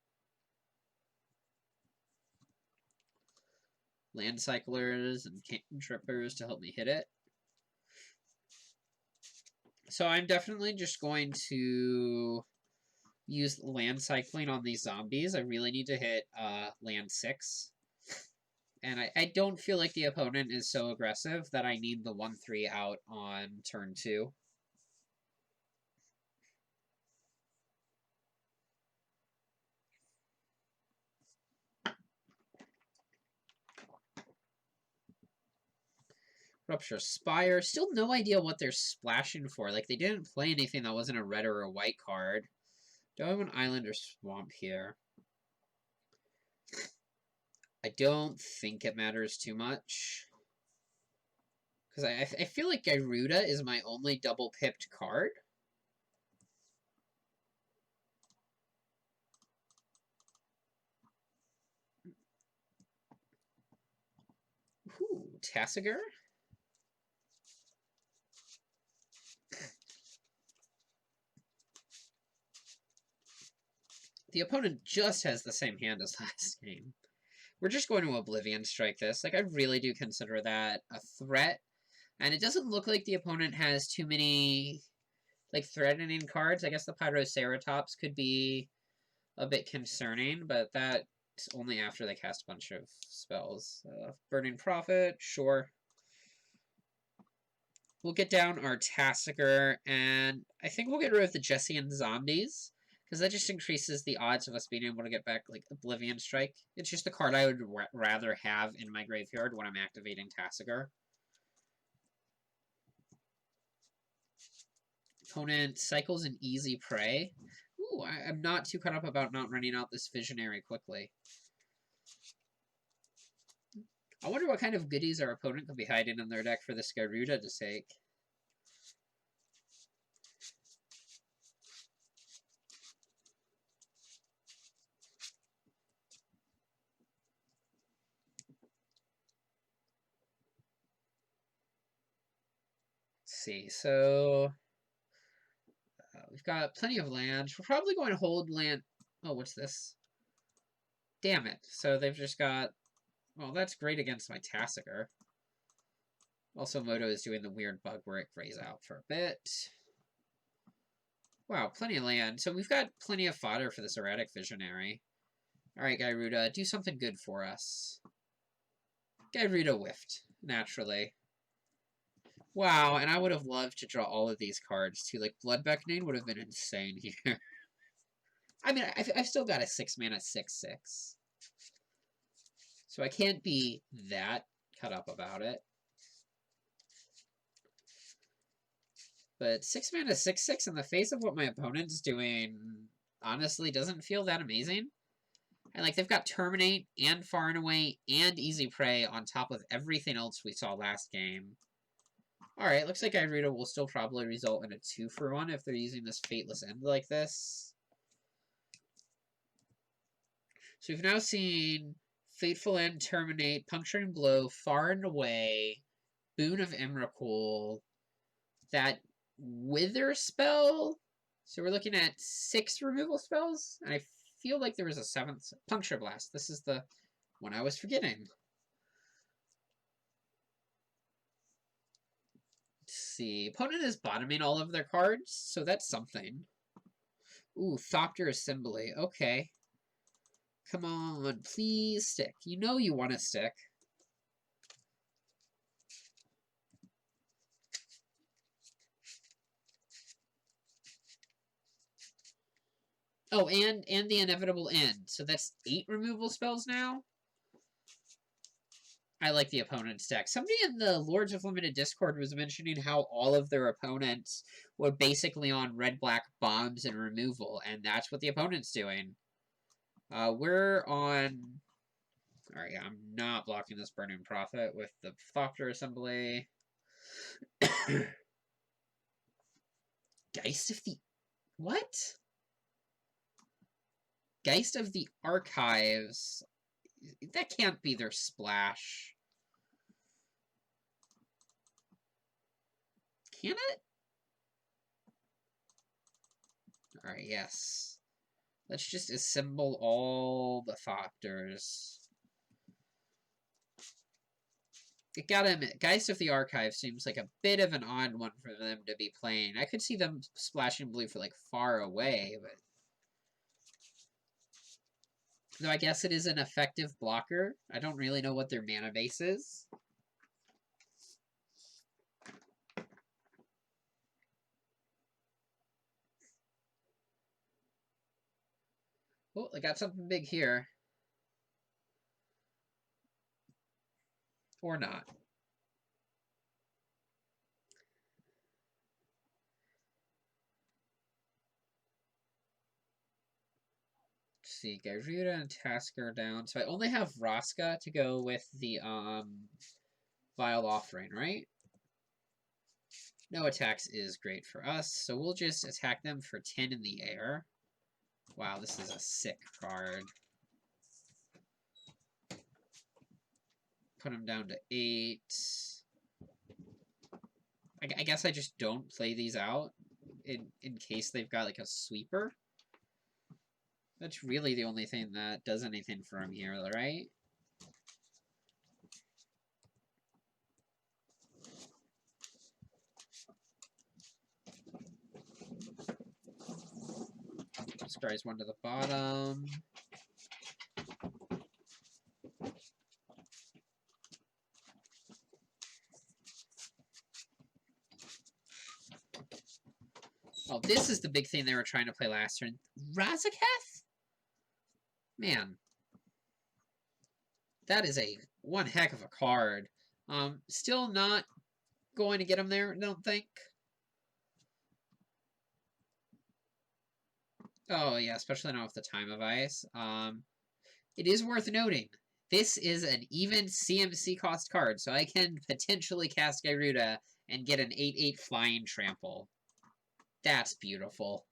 Land Cyclers and Cantrippers to help me hit it. So I'm definitely just going to use land cycling on these zombies. I really need to hit land 6. And I don't feel like the opponent is so aggressive that I need the 1/3 out on turn 2. Rupture Spire. Still no idea what they're splashing for. Like, they didn't play anything that wasn't a red or a white card. Do I have an island or swamp here? I don't think it matters too much. Because I feel like GYRUDA is my only double-pipped card. Ooh, Tasigur? The opponent just has the same hand as last game. We're just going to Oblivion Strike this. Like, I really do consider that a threat. And it doesn't look like the opponent has too many, like, threatening cards. I guess the Pyroceratops could be a bit concerning, but that's only after they cast a bunch of spells. Burning Prophet, sure. We'll get down our Tasigur, and I think we'll get rid of the Jessian Zombies, because that just increases the odds of us being able to get back, like, Oblivion Strike. It's just the card I would rather have in my graveyard when I'm activating Tasigur. Opponent cycles an Easy Prey. Ooh, I'm not too caught up about not running out this Visionary quickly. I wonder what kind of goodies our opponent could be hiding in their deck for this GYRUDA to take. Let's see, so we've got plenty of land. We're probably going to hold land. Oh, what's this? Damn it. So they've just got... Well, that's great against my Tasigur. Also, Moto is doing the weird bug where it grays out for a bit. Wow, plenty of land. So we've got plenty of fodder for this Erratic Visionary. Alright, GYRUDA, do something good for us. GYRUDA whiffed, naturally. Wow, and I would have loved to draw all of these cards, too. Like, Blood Beckoning would have been insane here. I mean, I've still got a 6-mana 6/6. So I can't be that cut up about it. But 6-mana 6/6 in the face of what my opponent's doing, honestly, doesn't feel that amazing. And, like, they've got Terminate and Far and Away and Easy Prey on top of everything else we saw last game. Alright, looks like GYRUDA will still probably result in a 2-for-1 if they're using this Fateless End like this. So we've now seen Fateful End, Terminate, Puncturing Blow, Far and Away, Boon of Emrakul, that Wither spell. So we're looking at 6 removal spells, and I feel like there was a 7th. Puncture Blast. This is the one I was forgetting. Let's see. Opponent is bottoming all of their cards, so that's something. Ooh, Thopter Assembly. Okay. Come on, please stick. You know you want to stick. Oh, and the inevitable end. So that's 8 removal spells now? I like the opponent's deck. Somebody in the Lords of Limited Discord was mentioning how all of their opponents were basically on red-black bombs and removal, and that's what the opponent's doing. We're on... Alright, yeah, I'm not blocking this Burning Prophet with the Thopter Assembly. Geist of the... What? Geist of the Archives. That can't be their splash. Can it? Alright, yes. Let's just assemble all the Thopters. I gotta admit, Geist of the Archive seems like a bit of an odd one for them to be playing. I could see them splashing blue for, like, far away, but... Though I guess it is an effective blocker. I don't really know what their mana base is. Oh, I got something big here. Or not. Let's see, GYRUDA and Tasker down. So I only have Vraska to go with the Vile Offering, right? No attacks is great for us, so we'll just attack them for 10 in the air. Wow, this is a sick card. Put them down to 8. I guess I just don't play these out in case they've got like a sweeper. That's really the only thing that does anything for him here, right? Scries one to the bottom. Oh, this is the big thing they were trying to play last turn. Razaketh? Man. That is one heck of a card. Still not going to get him there, I don't think. Oh, yeah, especially not with the Time of Ice. It is worth noting, this is an even CMC cost card, so I can potentially cast GYRUDA and get an 8/8 Flying Trample. That's beautiful.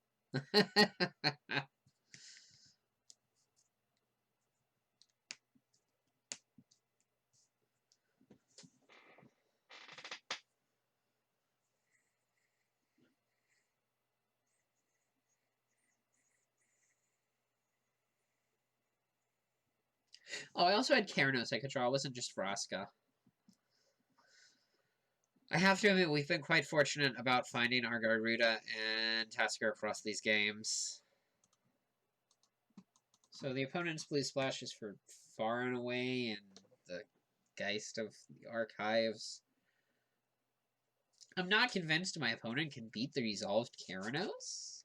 Oh, I also had Keranos I could draw. It wasn't just Vraska. I have to admit, we've been quite fortunate about finding our GYRUDA and Tasker across these games. So the opponent's blue splash is for Far and Away and the Geist of the Archives. I'm not convinced my opponent can beat the Resolved Keranos.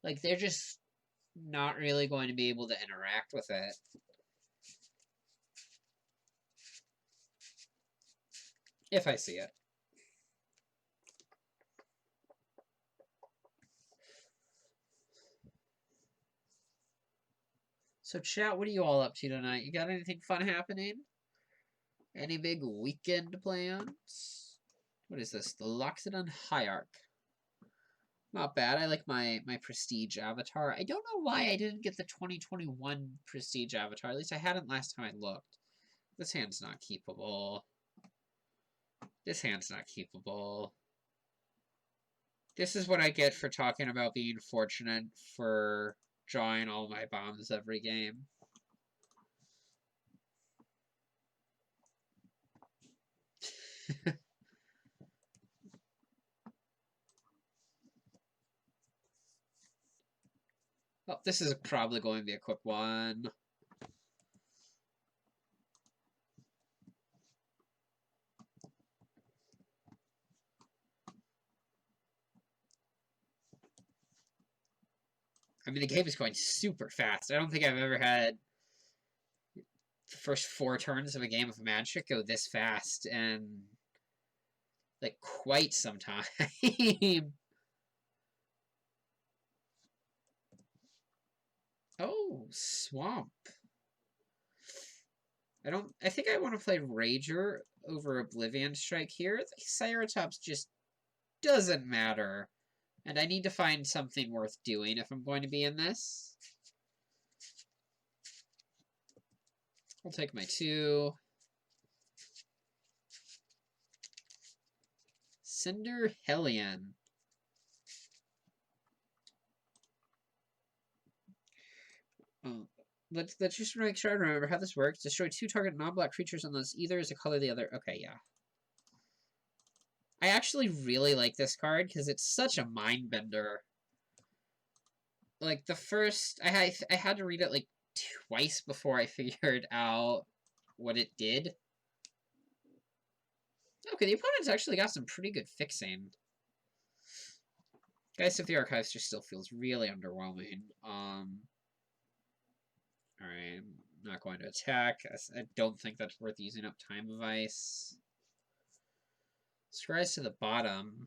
Like, they're just not really going to be able to interact with it. If I see it. So chat, what are you all up to tonight? You got anything fun happening? Any big weekend plans? What is this? The Loxodon Hierarch. Not bad. I like my Prestige avatar. I don't know why I didn't get the 2021 Prestige avatar. At least I hadn't last time I looked. This hand's not keepable. This hand's not keepable. This is what I get for talking about being fortunate for drawing all my bombs every game. Oh, this is probably going to be a quick one. I mean, the game is going super fast. I don't think I've ever had the first 4 turns of a game of Magic go this fast and like quite some time. Oh, Swamp. I think I want to play Rager over Oblivion Strike here. The Cyrotops just doesn't matter. And I need to find something worth doing if I'm going to be in this. I'll take my 2. Cinder Hellion. Oh, let's just make sure I remember how this works. Destroy 2 target non-black creatures unless either is a color the other. Okay, yeah. I actually really like this card because it's such a mind bender. Like the first, I had to read it like twice before I figured out what it did. Okay, the opponent's actually got some pretty good fixing. Geist of the Archives just still feels really underwhelming. Alright, I'm not going to attack. I don't think that's worth using up Time of Ice. Scries to the bottom.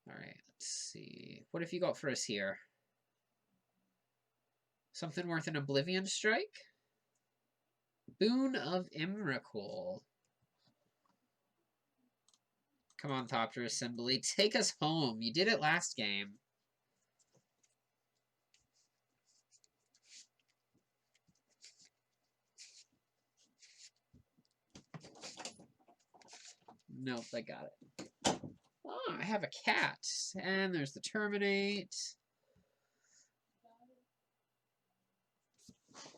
Alright, let's see. What have you got for us here? Something worth an Oblivion Strike? Boon of Imracul. Come on, Thopter Assembly. Take us home. You did it last game. Nope, I got it. Oh, I have a cat. And there's the Terminate.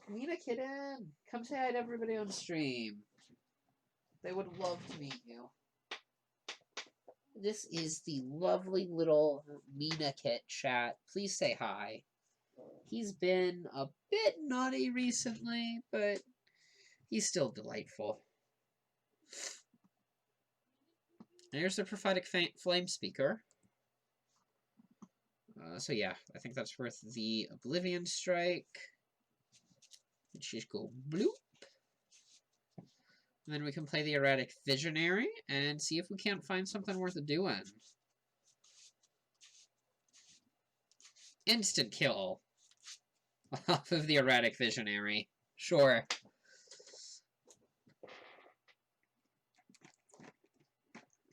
Nina Kitten, come say hi to everybody on stream. They would love to meet you. This is the lovely little Mina Kit chat. Please say hi. He's been a bit naughty recently, but he's still delightful. There's the Prophetic Flame Speaker. So yeah, I think that's worth the Oblivion Strike. Let's just go bloop. And then we can play the Erratic Visionary and see if we can't find something worth doing. Instant kill off of the Erratic Visionary. Sure.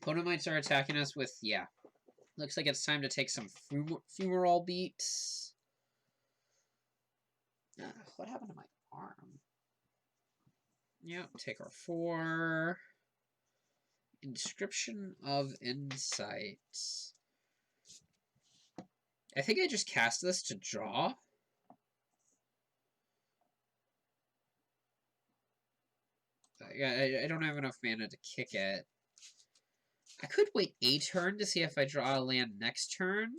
Opponent might start attacking us with, yeah. Looks like it's time to take some fumarole beats. What happened to my arm? Yep, take our 4. Inscription of Insight. I think I just cast this to draw. I don't have enough mana to kick it. I could wait a turn to see if I draw a land next turn.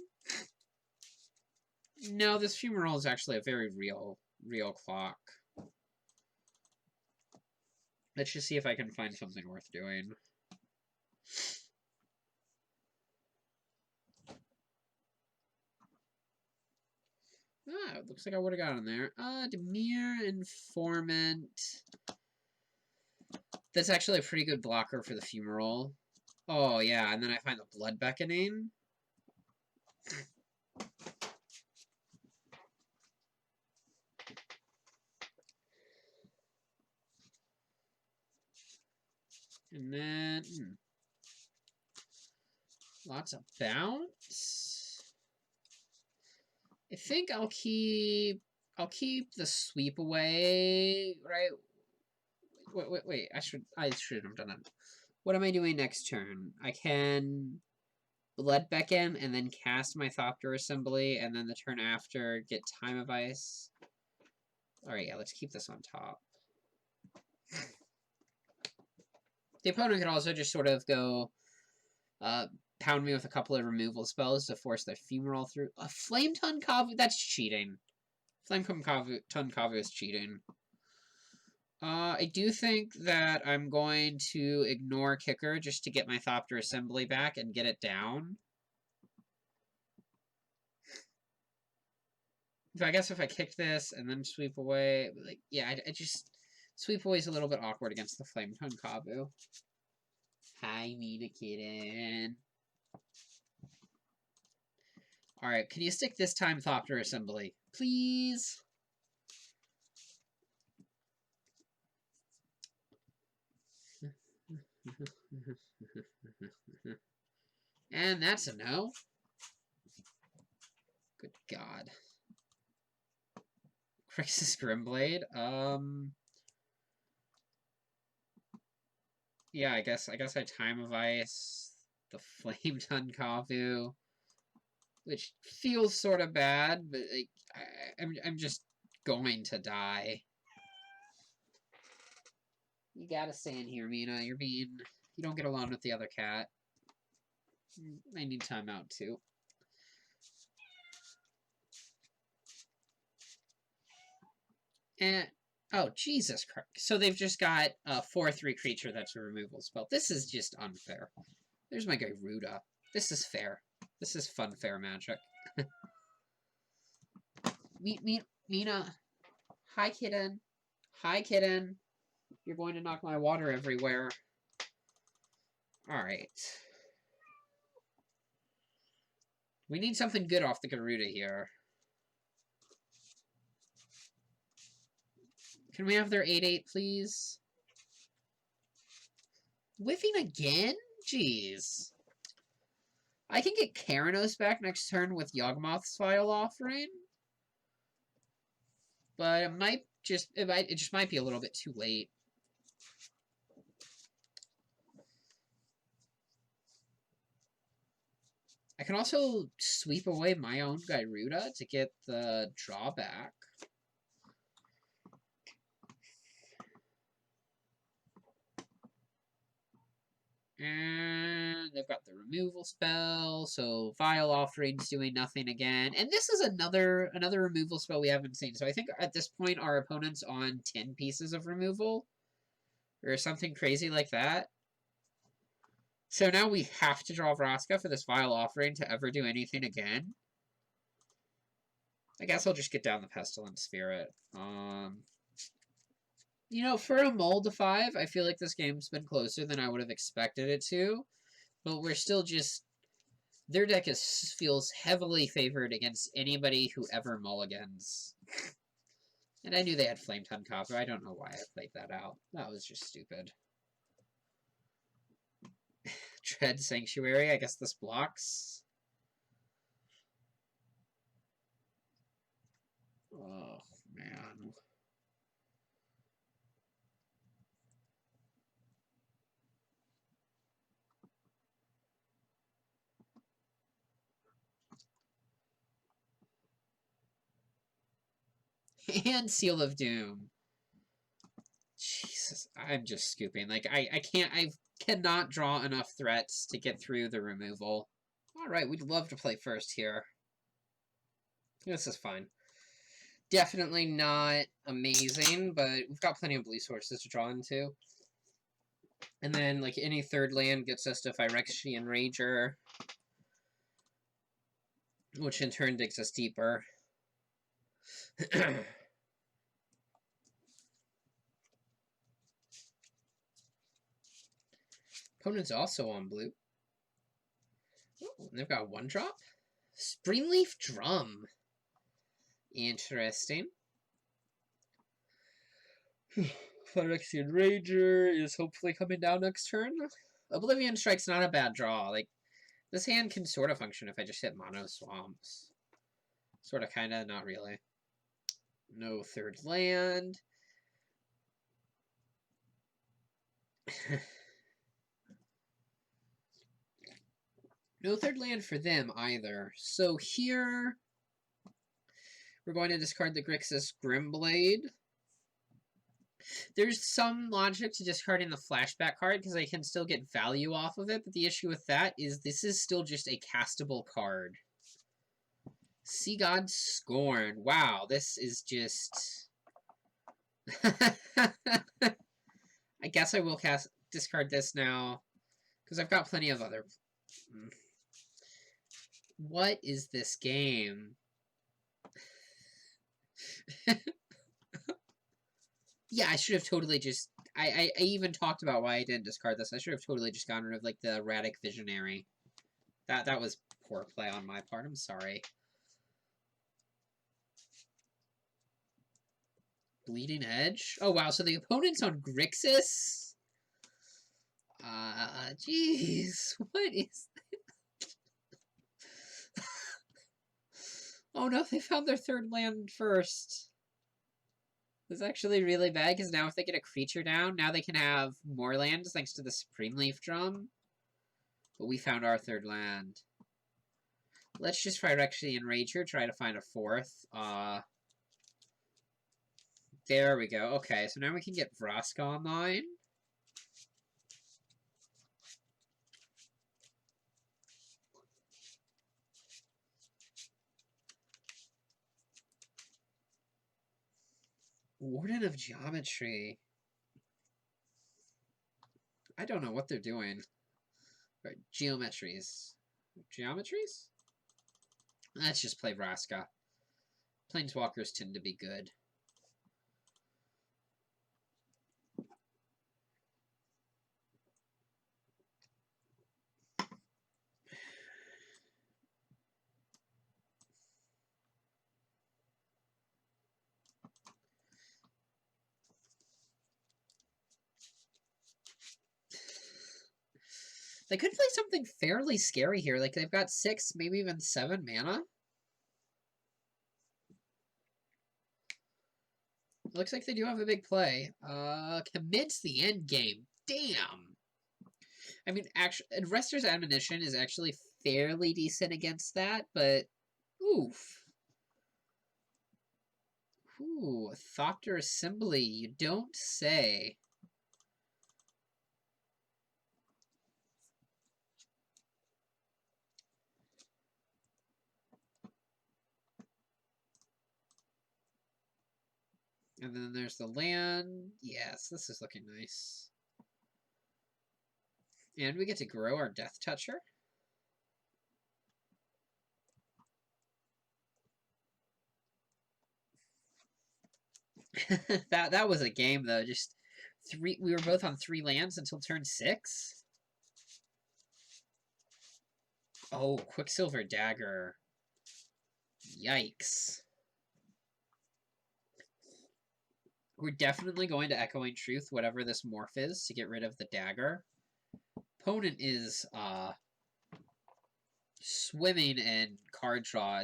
No, this fumarole is actually a very real clock. Let's just see if I can find something worth doing. Ah, it looks like I would have gotten there. Demir Informant. That's actually a pretty good blocker for the fumarole. Oh, yeah, and then I find the Blood Beckoning. And then... lots of bounce. I think I'll keep the sweep away, right? Wait. I should have done it. What am I doing next turn? I can Blood Beckon and then cast my Thopter Assembly, and then the turn after get Time of Ice. Alright, yeah, let's keep this on top. The opponent can also just sort of go pound me with a couple of removal spells to force their fumarole through. A Flame Tunkavu? That's cheating. Flame Tunkavu is cheating. I do think that I'm going to ignore Kicker just to get my Thopter Assembly back and get it down. I guess if I kick this and then sweep away, like, yeah, I just... Sweep away is a little bit awkward against the Flame Tongue Kabu. Hi, Mina Kitten. Alright, can you stick this time Thopter Assembly? Please? And that's a no. Good God. Crisis Grimblade. Yeah, I guess I Time of Ice the Flame Tongue Kavu, which feels sort of bad, but like, I'm just going to die. You gotta stay in here, Mina. You don't get along with the other cat. I need timeout too. And oh, Jesus Christ. So they've just got a 4/3 creature that's a removal spell. This is just unfair. There's my guy Ruda. This is fair. This is fun, fair magic. Mina. Hi, kitten. Hi, kitten. You're going to knock my water everywhere. Alright. We need something good off the GYRUDA here. Can we have their 8/8, please? Whiffing again? Jeez. I can get Keranos back next turn with Yawgmoth's Vile Offering. But it just might be a little bit too late. I can also sweep away my own GYRUDA to get the drawback. And they've got the removal spell, so Vile Offering's doing nothing again. And this is another removal spell we haven't seen. So I think at this point our opponent's on 10 pieces of removal. Or something crazy like that. So now we have to draw Vraska for this Vile Offering to ever do anything again. I guess I'll just get down the Pestilent Spirit. You know, for a Mold to 5, I feel like this game's been closer than I would have expected it to. But we're still just... Their deck feels heavily favored against anybody who ever mulligans. And I knew they had Flame Tongue Copper. I don't know why I played that out. That was just stupid. Dread Sanctuary. I guess this blocks. Oh, man. And Seal of Doom. Jesus, I'm just scooping. Like, I cannot draw enough threats to get through the removal. Alright, we'd love to play first here. This is fine. Definitely not amazing, but we've got plenty of blue sources to draw into. And then, like, any third land gets us to Phyrexian Rager, which in turn digs us deeper. Opponent's also on blue. Oh, they've got 1-drop. Springleaf Drum. Interesting. Phyrexian Rager is hopefully coming down next turn. Oblivion Strike's not a bad draw. Like, this hand can sort of function if I just hit Mono Swamps. Sort of, kind of, not really. No third land. No third land for them either. So here, we're going to discard the Grixis Grimblade. There's some logic to discarding the flashback card because I can still get value off of it, but the issue with that is this is still just a castable card. Sea God Scorn. Wow, this is just... I guess I will discard this now, because I've got plenty of other... What is this game? Yeah, I should have totally just... I even talked about why I didn't discard this. I should have totally just gotten rid of, like, the erratic visionary. That was poor play on my part. I'm sorry. Bleeding Edge? Oh, wow. So the opponent's on Grixis? Jeez. What is that? Oh, no. They found their third land first. This is actually really bad, because now if they get a creature down, now they can have more lands thanks to the Supreme Leaf Drum. But we found our third land. Let's just try to actually enrage her, try to find a fourth. There we go. Okay, so now we can get Vraska online. Warden of Geometry. I don't know what they're doing. Right, Geometries. Geometries? Let's just play Vraska. Planeswalkers tend to be good. They could play something fairly scary here. Like, they've got 6, maybe even 7 mana. Looks like they do have a big play. Commits the end game. Damn. I mean, actually, Rester's Admonition is actually fairly decent against that, but oof. Ooh, Thopter Assembly. You don't say. And then there's the land. Yes, this is looking nice. And we get to grow our Death Toucher. that was a game though. Just 3. We were both on 3 lands until turn 6. Oh, Quicksilver Dagger. Yikes. We're definitely going to Echoing Truth, whatever this morph is, to get rid of the dagger. Opponent is swimming in card draw.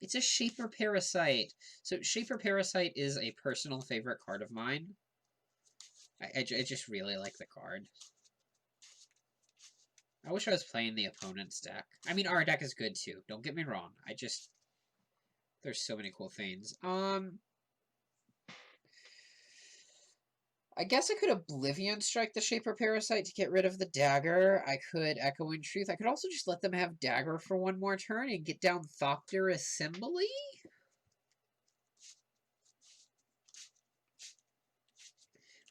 It's a Shaper Parasite. So Shaper Parasite is a personal favorite card of mine. I just really like the card. I wish I was playing the opponent's deck. I mean, our deck is good too. Don't get me wrong. There's so many cool things. I guess I could Oblivion Strike the Shaper Parasite to get rid of the dagger. I could Echoing Truth. I could also just let them have dagger for one more turn and get down Thopter Assembly.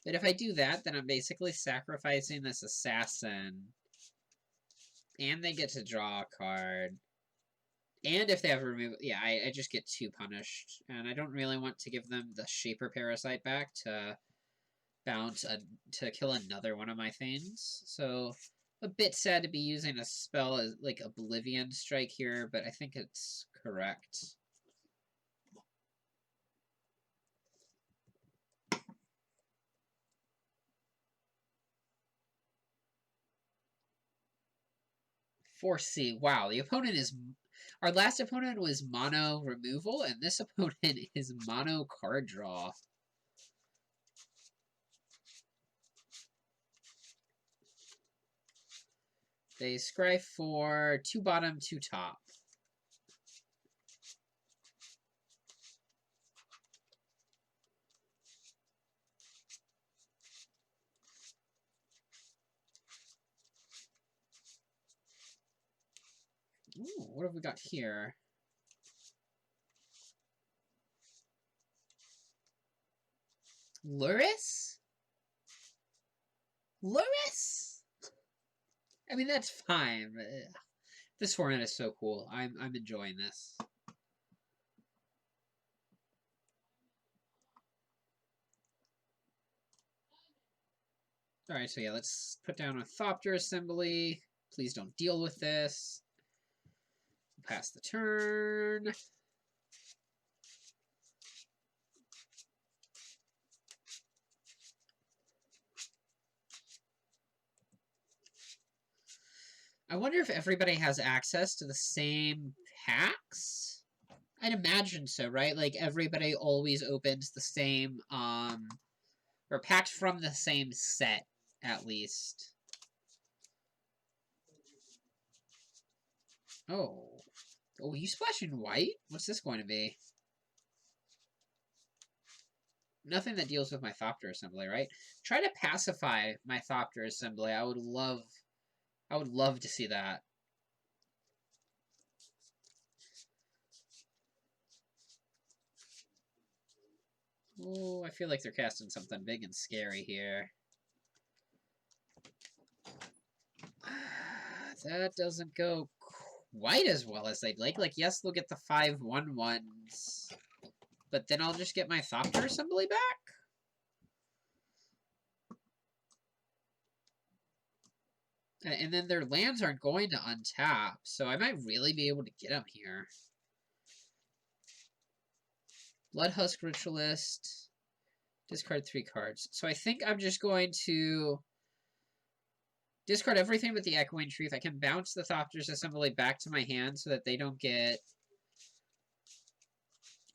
But if I do that, then I'm basically sacrificing this assassin. And they get to draw a card. And if they have a remove... Yeah, I just get 2 punished. And I don't really want to give them the Shaper Parasite back to bounce to kill another one of my things. So a bit sad to be using a spell as like Oblivion Strike here, but I think it's correct. C. Wow, the opponent is... Our last opponent was mono removal, and this opponent is mono card draw. They scry for 2 bottom, 2 top. Ooh, what have we got here? Luris? Luris? I mean, that's fine, but this format is so cool. I'm enjoying this. Alright, so yeah, let's put down a Thopter assembly. Please don't deal with this. Pass the turn. I wonder if everybody has access to the same packs? I'd imagine so, right? Like, everybody always opens the same, or packs from the same set, at least. Oh. Oh, you splashing white? What's this going to be? Nothing that deals with my Thopter assembly, right? Try to pacify my Thopter assembly. I would love to see that. Oh, I feel like they're casting something big and scary here. That doesn't go quite as well as I'd like. Like, yes, they'll get the 5/1/1s, but then I'll just get my Thopter assembly back? And then their lands aren't going to untap, so I might really be able to get them here. Bloodhusk Ritualist. Discard 3 cards. So I think I'm just going to discard everything but the Echoing Truth. I can bounce the Thopter's assembly back to my hand so that they don't get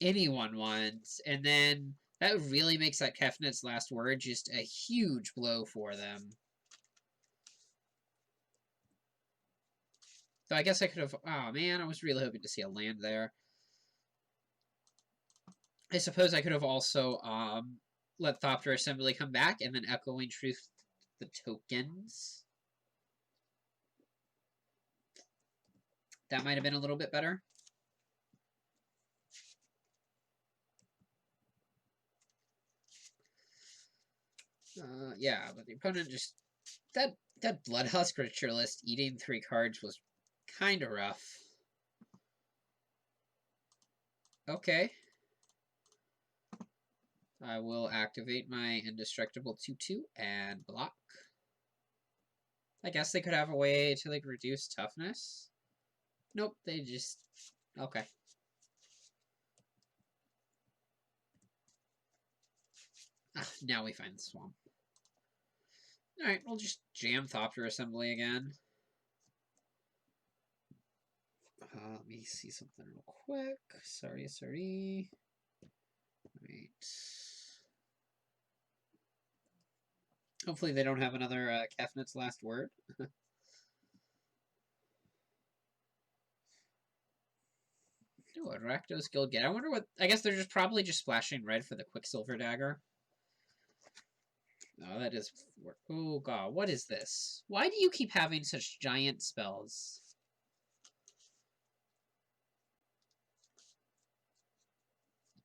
any 1/1s. And then that really makes that Kefnet's Last Word just a huge blow for them. So I guess I could have... Oh, man, I was really hoping to see a land there. I suppose I could have also let Thopter Assembly come back and then Echoing Truth the tokens. That might have been a little bit better. Yeah, but the opponent just... That Bloodhusk Ritualist eating 3 cards was kind of rough. Okay. I will activate my Indestructible 2/2 and block. I guess they could have a way to, like, reduce toughness. Nope, they just... Okay. Now we find the swamp. Alright, we'll just jam Thopter Assembly again. Let me see something real quick. Sorry. Right. Hopefully they don't have another Kefnet's Last Word. Oh, a Rakdos Guild Gate. I wonder what... I guess they're just probably just splashing red for the Quicksilver Dagger. Oh, that is... Oh, God. What is this? Why do you keep having such giant spells?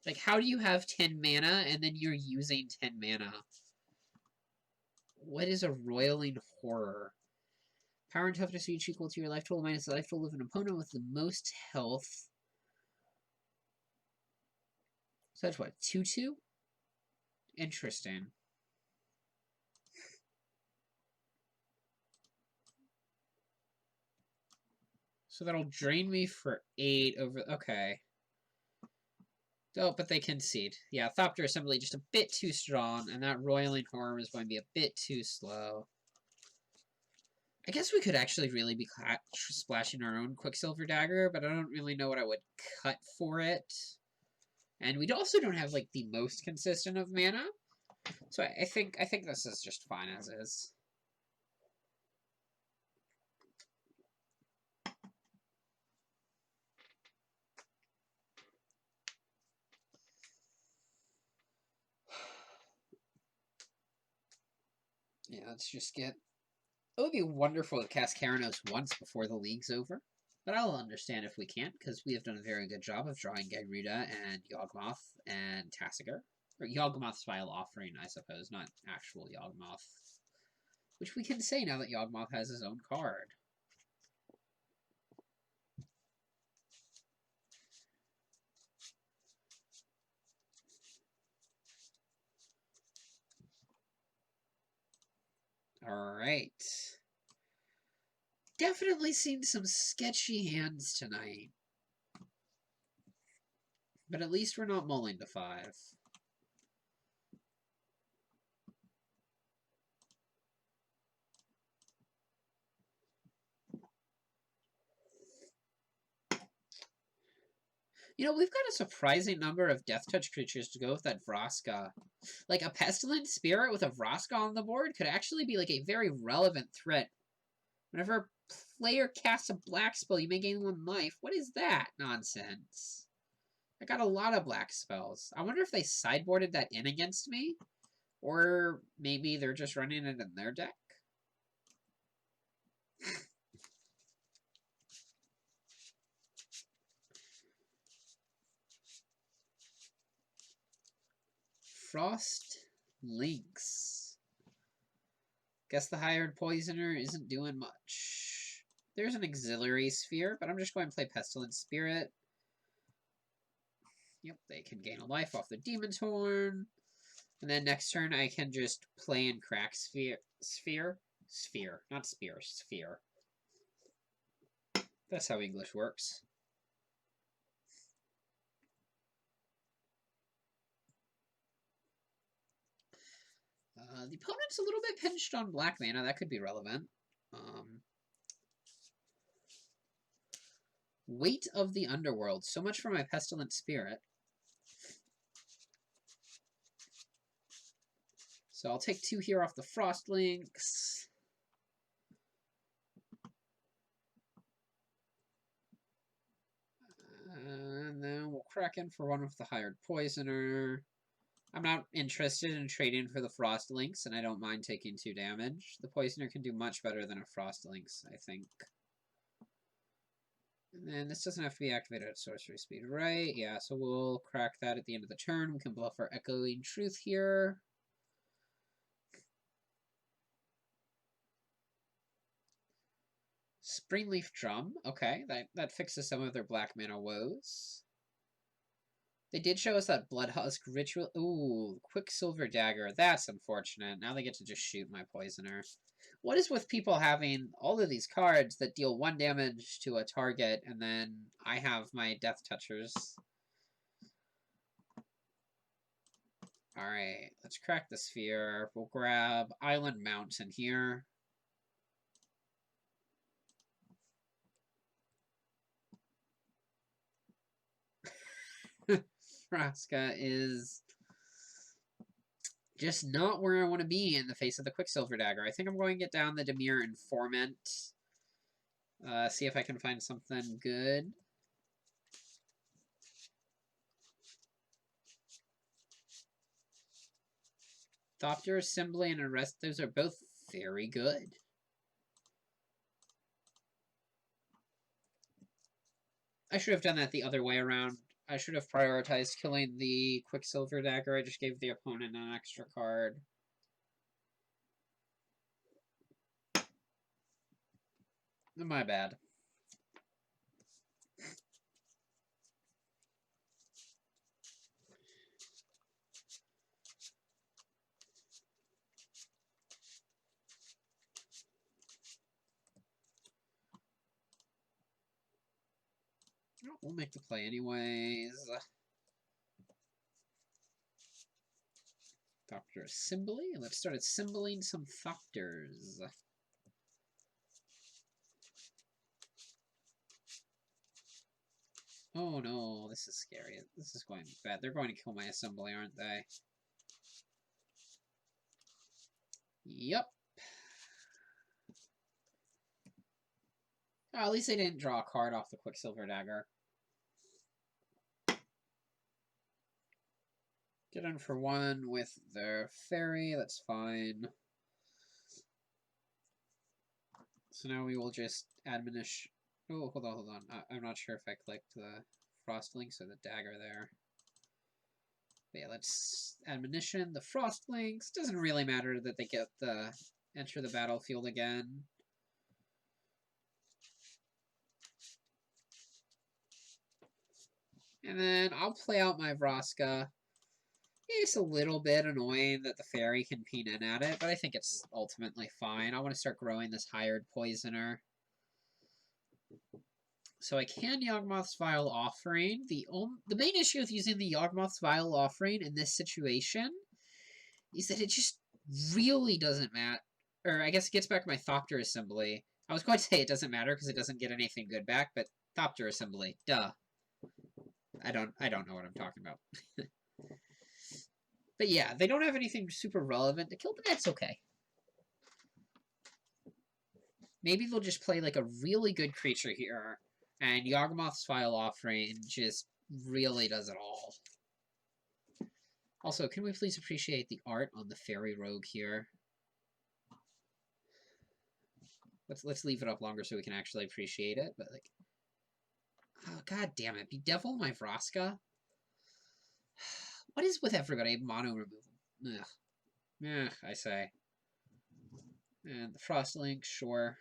Like, how do you have 10 mana and then you're using 10 mana? What is a Roiling Horror? Power and toughness each equal to your life total minus the life total of an opponent with the most health. So that's what, 2/2? Interesting. So that'll drain me for 8 over... Okay. Oh, but they concede. Yeah, Thopter Assembly just a bit too strong, and that Roiling Horror is going to be a bit too slow. I guess we could actually really be splashing our own Quicksilver Dagger, but I don't really know what I would cut for it. And we also don't have, like, the most consistent of mana. So I think this is just fine as is. Yeah, let's just get... It would be wonderful to cast Keranos once before the league's over. But I'll understand if we can't, because we have done a very good job of drawing GYRUDA and Yawgmoth and Tasigur. Or Yawgmoth's Vile Offering, I suppose, not actual Yawgmoth. Which we can say now that Yawgmoth has his own card. Alright. Definitely seen some sketchy hands tonight. But at least we're not mulling to 5. You know, we've got a surprising number of Death Touch creatures to go with that Vraska. Like, a Pestilent Spirit with a Vraska on the board could actually be, like, a very relevant threat. Whenever a player casts a black spell, you may gain 1 life. What is that nonsense? I got a lot of black spells. I wonder if they sideboarded that in against me? Or maybe they're just running it in their deck? Frost Lynx. Guess the hired poisoner isn't doing much. There's an auxiliary sphere, but I'm just going to play Pestilent Spirit. Yep, they can gain a life off the Demon's Horn. And then next turn I can just play and crack Sphere. Sphere, not Spear, Sphere. That's how English works. The opponent's a little bit pinched on black mana. That could be relevant. Weight of the Underworld. So much for my Pestilent Spirit. So I'll take 2 here off the Frost Lynx. And then we'll crack in for 1 with the hired poisoner. I'm not interested in trading for the Frost Lynx, and I don't mind taking 2 damage. The Poisoner can do much better than a Frost Lynx, I think. And then this doesn't have to be activated at sorcery speed, right? Yeah, so we'll crack that at the end of the turn. We can bluff our Echoing Truth here. Springleaf Drum. Okay, that fixes some of their black mana woes. They did show us that Bloodhusk Ritual. Ooh, Quicksilver Dagger. That's unfortunate. Now they get to just shoot my Poisoner. What is with people having all of these cards that deal 1 damage to a target, and then I have my Death Touchers? Alright, let's crack the sphere. We'll grab Island Mountain here. Vraska is just not where I want to be in the face of the Quicksilver Dagger. I think I'm going to get down the Dimir Informant. See if I can find something good. Thopter Assembly and Arrest, those are both very good. I should have done that the other way around. I should have prioritized killing the Quicksilver Dagger. I just gave the opponent an extra card. My bad. We'll make the play anyways. Thopter Assembly. Let's start assembling some Thopters. Oh no, this is scary. This is going bad. They're going to kill my assembly, aren't they? Yep. Oh, at least they didn't draw a card off the Quicksilver Dagger. Get in for 1 with their fairy. That's fine. So now we will just admonish. Oh, hold on. I'm not sure if I clicked the Frost Lynx or the dagger there. But yeah, let's admonition. The Frost Links. Doesn't really matter that they get the enter the battlefield again. And then I'll play out my Vraska. It's a little bit annoying that the fairy can peen in at it, but I think it's ultimately fine. I want to start growing this hired poisoner. So I can Yawgmoth's Vile Offering. The main issue with using the Yawgmoth's Vile Offering in this situation is that it just really doesn't matter. Or I guess it gets back to my Thopter Assembly. I was going to say it doesn't matter because it doesn't get anything good back, but Thopter Assembly, duh. I don't know what I'm talking about. But yeah, they don't have anything super relevant to kill, but that's okay. Maybe they'll just play like a really good creature here, and Yawgmoth's Vile Offering just really does it all. Also, can we please appreciate the art on the Fairy Rogue here? Let's leave it up longer so we can actually appreciate it, but like... Oh, god damn it. Bedevil my Vraska? What is with everybody? Mono removal. Ugh. Ugh, I say. And the Frostlink, sure.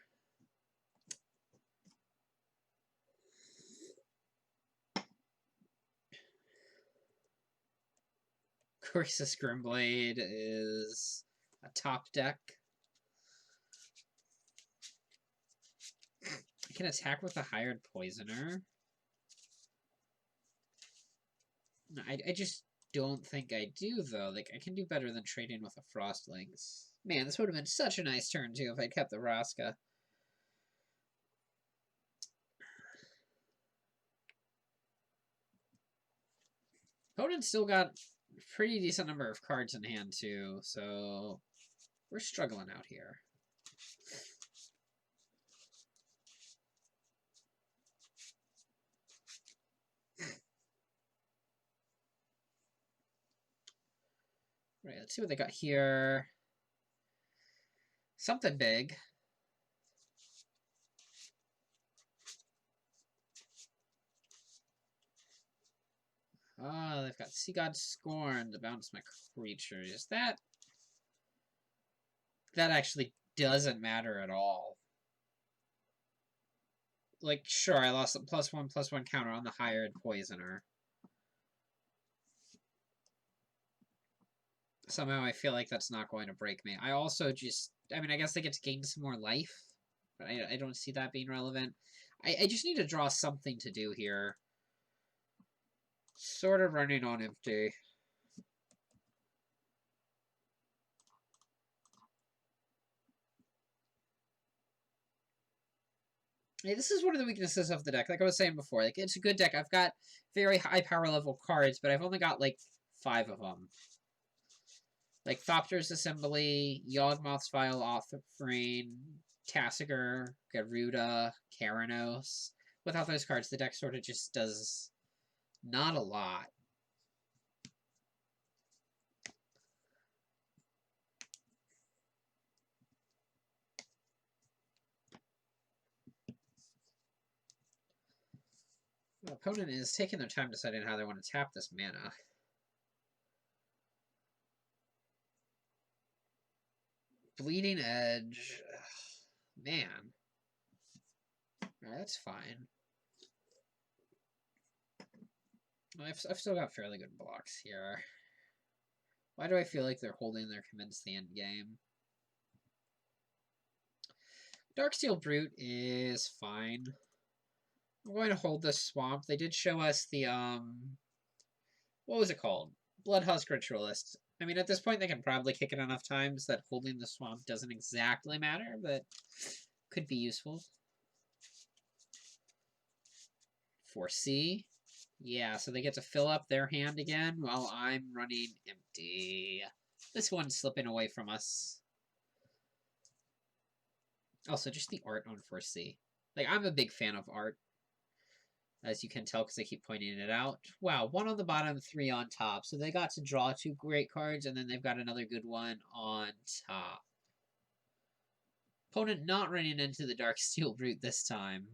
Choresis Grimblade is a top deck. I can attack with a hired poisoner. I just don't think I do, though. Like, I can do better than trading with a Frostlings. Man, this would have been such a nice turn, too, if I'd kept the Vraska. Opponent's still got a pretty decent number of cards in hand, too, so we're struggling out here. Right, let's see what they got here. Something big. Oh, they've got Sea God Scorn to bounce my creatures. That actually doesn't matter at all. Like, sure, I lost a +1/+1 counter on the hired poisoner. Somehow I feel like that's not going to break me. I also just... I mean, I guess they get to gain some more life. But I don't see that being relevant. I just need to draw something to do here. Sort of running on empty. Hey, this is one of the weaknesses of the deck. Like I was saying before, like it's a good deck. I've got very high power level cards, but I've only got like 5 of them. Like Thopter's Assembly, Yawgmoth's Vile Offering, Tassiger, GYRUDA, Keranos. Without those cards, the deck sort of just does not a lot. The opponent is taking their time deciding how they want to tap this mana. Bleeding Edge. Ugh, man. Right, that's fine. I've still got fairly good blocks here. Why do I feel like they're holding their commence the end game? Darksteel Brute is fine. I'm going to hold this swamp. They did show us the, what was it called? Bloodhusk Ritualist. I mean, at this point, they can probably kick it enough times that holding the swamp doesn't exactly matter, but could be useful. 4C. Yeah, so they get to fill up their hand again while I'm running empty. This one's slipping away from us. Also, just the art on 4C. Like, I'm a big fan of art, as you can tell because I keep pointing it out. Wow, 1 on the bottom, 3 on top. So they got to draw 2 great cards, and then they've got another good one on top. Opponent not running into the Darksteel Brute this time.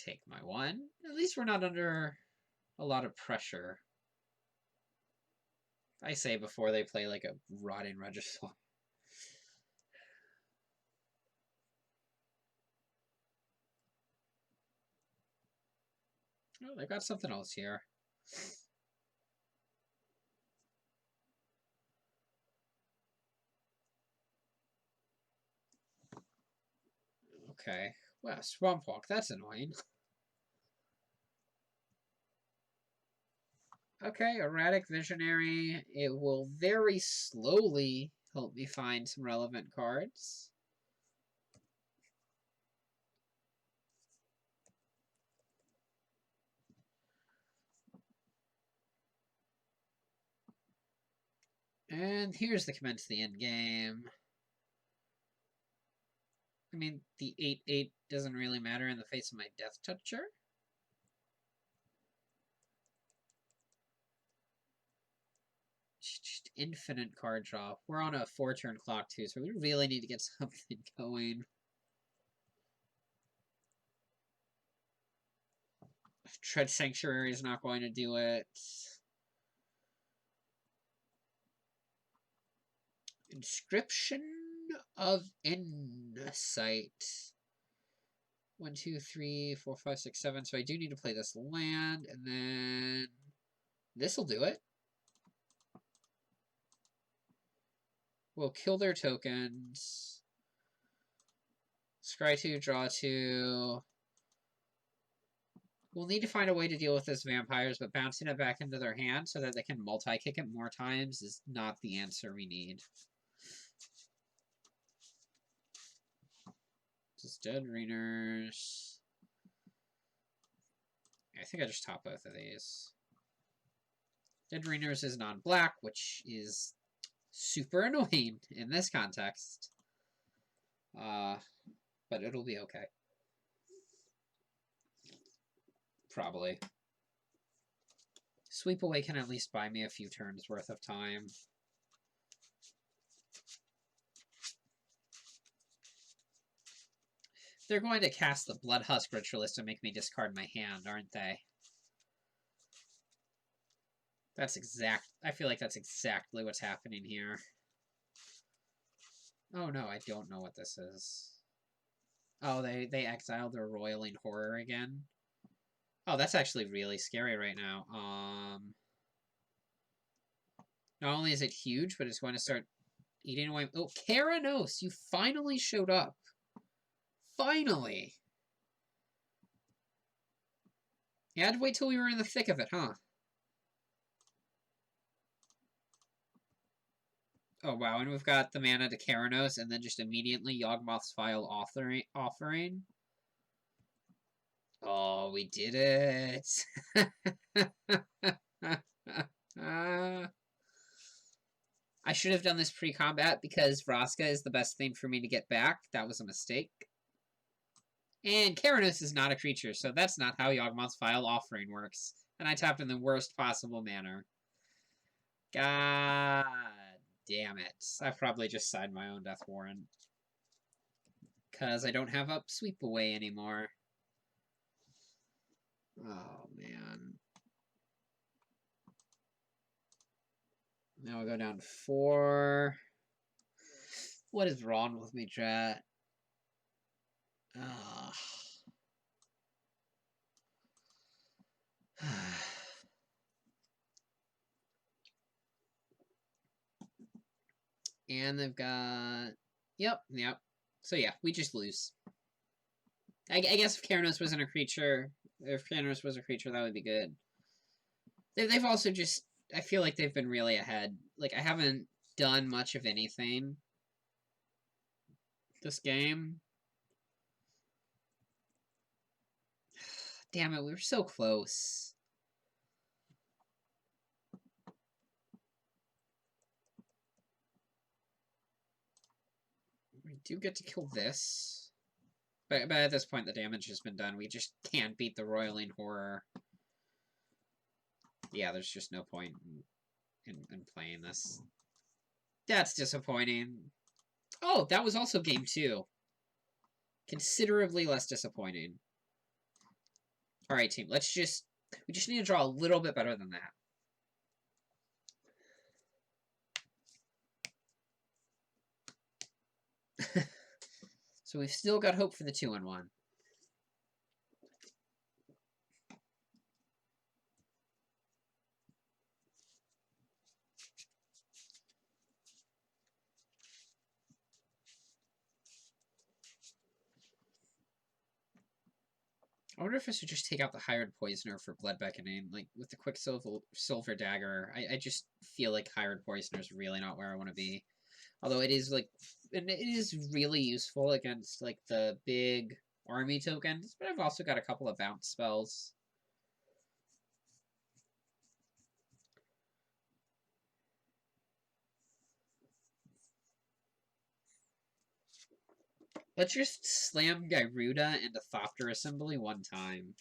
Take my 1. At least we're not under a lot of pressure. I say before they play like a rotting Regisaur. Oh, they got something else here. Okay. Well, Swamp Walk, that's annoying. Okay, Erratic Visionary. It will very slowly help me find some relevant cards. And here's the commence the end game. I mean, the 8/8 doesn't really matter in the face of my Death Toucher. Just infinite card draw. We're on a 4-turn clock too, so we really need to get something going. Tread Sanctuary is not going to do it. Inscription of Insight. 1, 2, 3, 4, 5, 6, 7. So I do need to play this land, and then this will do it. We'll kill their tokens. Scry 2, draw 2. We'll need to find a way to deal with this vampires, but bouncing it back into their hand so that they can multi-kick it more times is not the answer we need. Just Dead Rainers. I think I just top both of these. Dead Rainers is non-black, which is super annoying in this context. But it'll be okay. Probably. Sweep Away can at least buy me a few turns worth of time. They're going to cast the Bloodhusk Ritualist and make me discard my hand, aren't they? That's I feel like that's exactly what's happening here. Oh no, I don't know what this is. Oh, they exiled their Roiling Horror again. Oh, that's actually really scary right now. Not only is it huge, but it's going to start eating away. Oh, Keranos, you finally showed up. Finally. You had to wait till we were in the thick of it, huh? Oh, wow, and we've got the mana to Keranos, and then just immediately Yawgmoth's File offering. Oh, we did it! I should have done this pre-combat because Vraska is the best thing for me to get back. That was a mistake. And Keranos is not a creature, so that's not how Yawgmoth's File offering works. And I tapped in the worst possible manner. God damn it. I've probably just signed my own death warrant. Because I don't have up Sweep Away anymore. Oh, man. Now I'll go down to 4. What is wrong with me, chat? And they've got... Yep. So yeah, we just lose. I guess if Keranos wasn't a creature, that would be good. They've also just... I feel like they've been really ahead. Like, I haven't done much of anything this game. Damn it, we were so close. We do get to kill this. But at this point, the damage has been done. We just can't beat the Roiling Horror. Yeah, there's just no point in playing this. That's disappointing. Oh, that was also game 2. Considerably less disappointing. Alright, team, let's just We just need to draw a little bit better than that. So we've still got hope for the 2-1. I wonder if I should just take out the Hired Poisoner for Blood Beckoning. Like, with the Quicksilver Dagger, I just feel like Hired Poisoner is really not where I want to be. Although it is, like, and it is really useful against, like, the big army tokens, but I've also got a couple of bounce spells. Let's just slam GYRUDA into Thopter Assembly one time.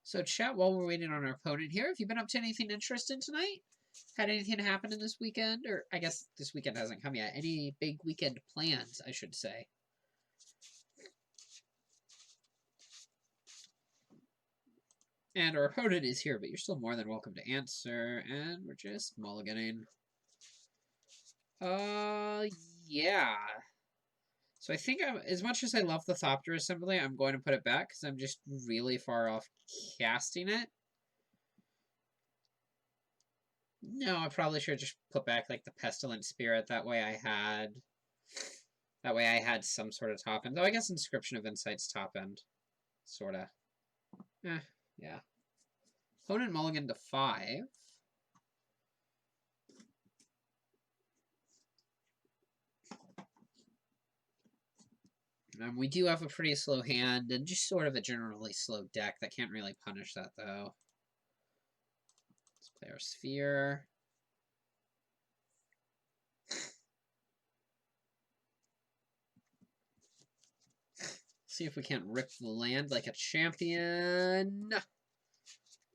So chat while we're waiting on our opponent here. Have you been up to anything interesting tonight? Had anything happen in this weekend? Or I guess this weekend hasn't come yet. Any big weekend plans, I should say. And our opponent is here, but you're still more than welcome to answer. And we're just mulliganing. Yeah. So I think as much as I love the Thopter Assembly, I'm going to put it back because I'm just really far off casting it. No, I probably should just put back like the Pestilent Spirit. That way I had some sort of top end. Though I guess Inscription of Insight's top end. Sorta. Yeah. Opponent mulligan to 5. We do have a pretty slow hand, and just sort of a generally slow deck that can't really punish that, though. Let's play our Sphere. See if we can't rip the land like a champion.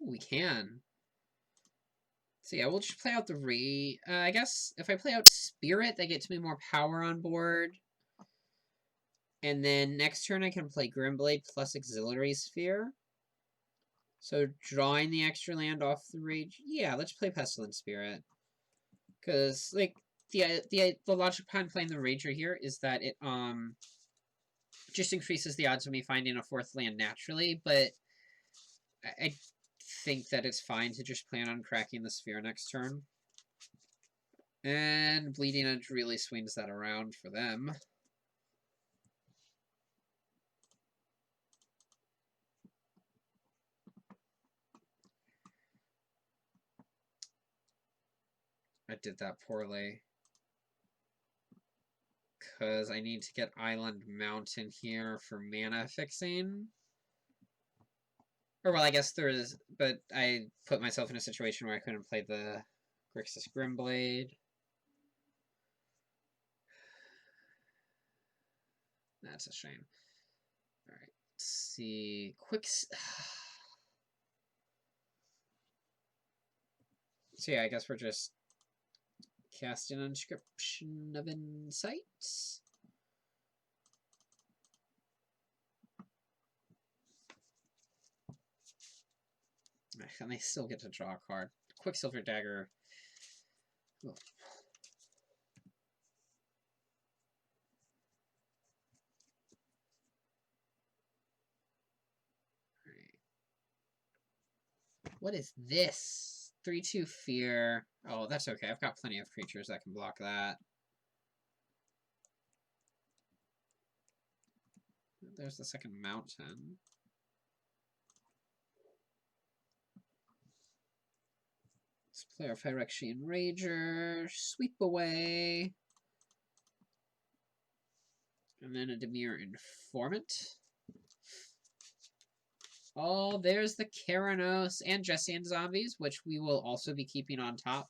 Ooh, we can. So yeah, we'll just play out the I guess if I play out Spirit, that gets me more power on board. And then next turn I can play Grimblade plus Auxiliary Sphere. So drawing the extra land off the rage. Yeah, let's play Pestilent Spirit. Because, like, the logic behind playing the Rager here is that it just increases the odds of me finding a 4th land naturally, but I think that it's fine to just plan on cracking the Sphere next turn. And Bleeding Edge really swings that around for them. I did that poorly. Because I need to get Island Mountain here for mana fixing. Or, well, I guess there is, but I put myself in a situation where I couldn't play the Grixis Grimblade. That's a shame. Alright, let's see. So yeah, I guess we're just casting Inscription of Insight. And they still get to draw a card. Quicksilver Dagger. Oh. What is this? 3/2 Fear. Oh, that's okay. I've got plenty of creatures that can block that. There's the second mountain. Let's play our Phyrexian Rager. Sweep away. And then a Dimir Informant. Oh, there's the Keranos and Jessian zombies, which we will also be keeping on top.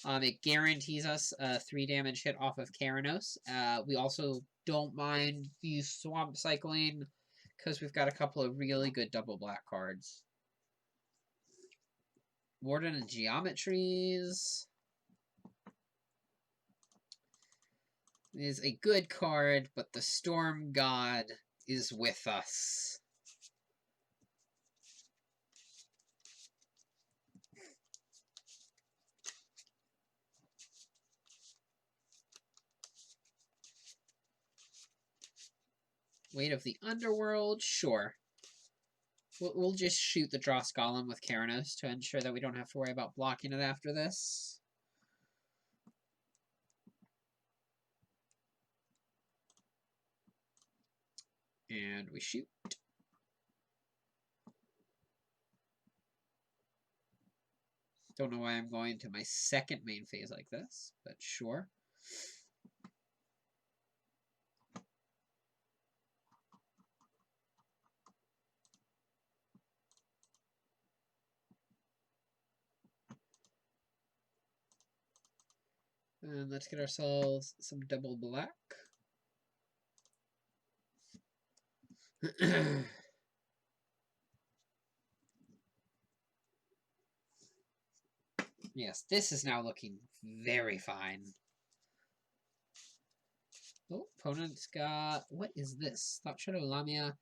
It guarantees us a 3 damage hit off of Keranos. We also don't mind the swamp cycling because we've got a couple of really good double black cards. Warden and Geometries is a good card, but the Storm God is with us. Weight of the Underworld, sure. We'll just shoot the Dross Golem with Keranos to ensure that we don't have to worry about blocking it after this. And we shoot. Don't know why I'm going to my second main phase like this, but sure. And let's get ourselves some double black. Yes, this is now looking very fine. Oh, opponent's got... What is this? Thought Shadow Lamia.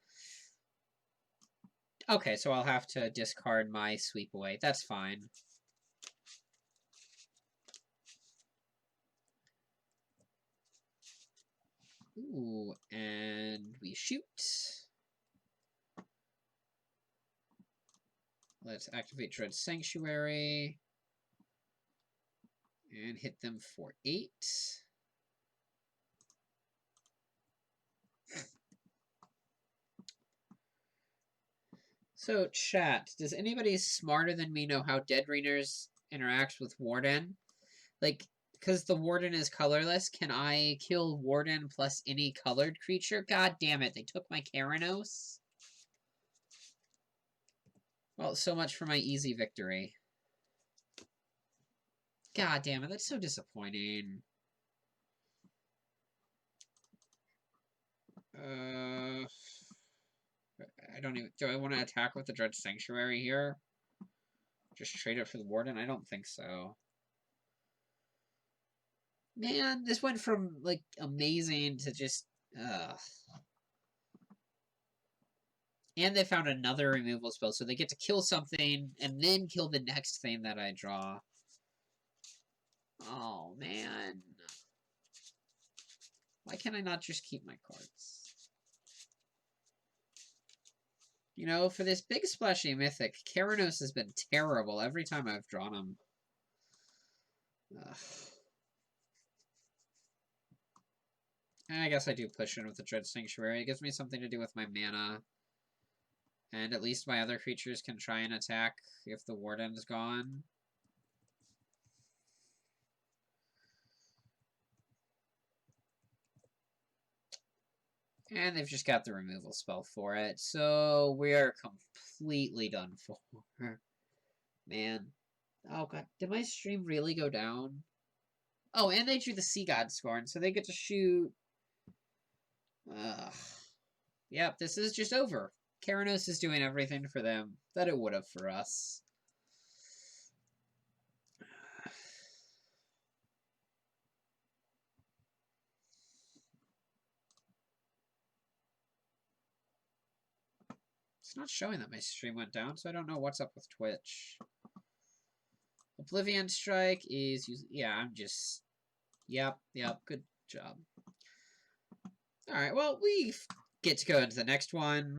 Okay, so I'll have to discard my sweep away. That's fine. Ooh, and we shoot. Let's activate Dread Sanctuary. And hit them for 8. So, chat, does anybody smarter than me know how Dead Reaners interacts with Warden? Like, because the Warden is colorless, can I kill Warden plus any colored creature? God damn it, they took my Keranos. Well, so much for my easy victory. God damn it, that's so disappointing. I don't even... Do I want to attack with the Dread Sanctuary here? Just trade it for the Warden? I don't think so. Man, this went from, like, amazing to just... And they found another removal spell, so they get to kill something and then kill the next thing that I draw. Oh, man. Why can't I not just keep my cards? You know, for this big splashy mythic, Keranos has been terrible every time I've drawn him. Ugh. And I guess I do push in with the Dread Sanctuary. It gives me something to do with my mana. And at least my other creatures can try and attack if the Warden's gone. And they've just got the removal spell for it. So we are completely done for. Man. Oh god, did my stream really go down? Oh, and they drew the Sea God Scorn, so they get to shoot... Yep, this is just over. Keranos is doing everything for them that it would have for us. It's not showing that my stream went down, so I don't know what's up with Twitch. Oblivion Strike is... Yeah, I'm just... Yep, good job. Alright, well, we get to go into the next one.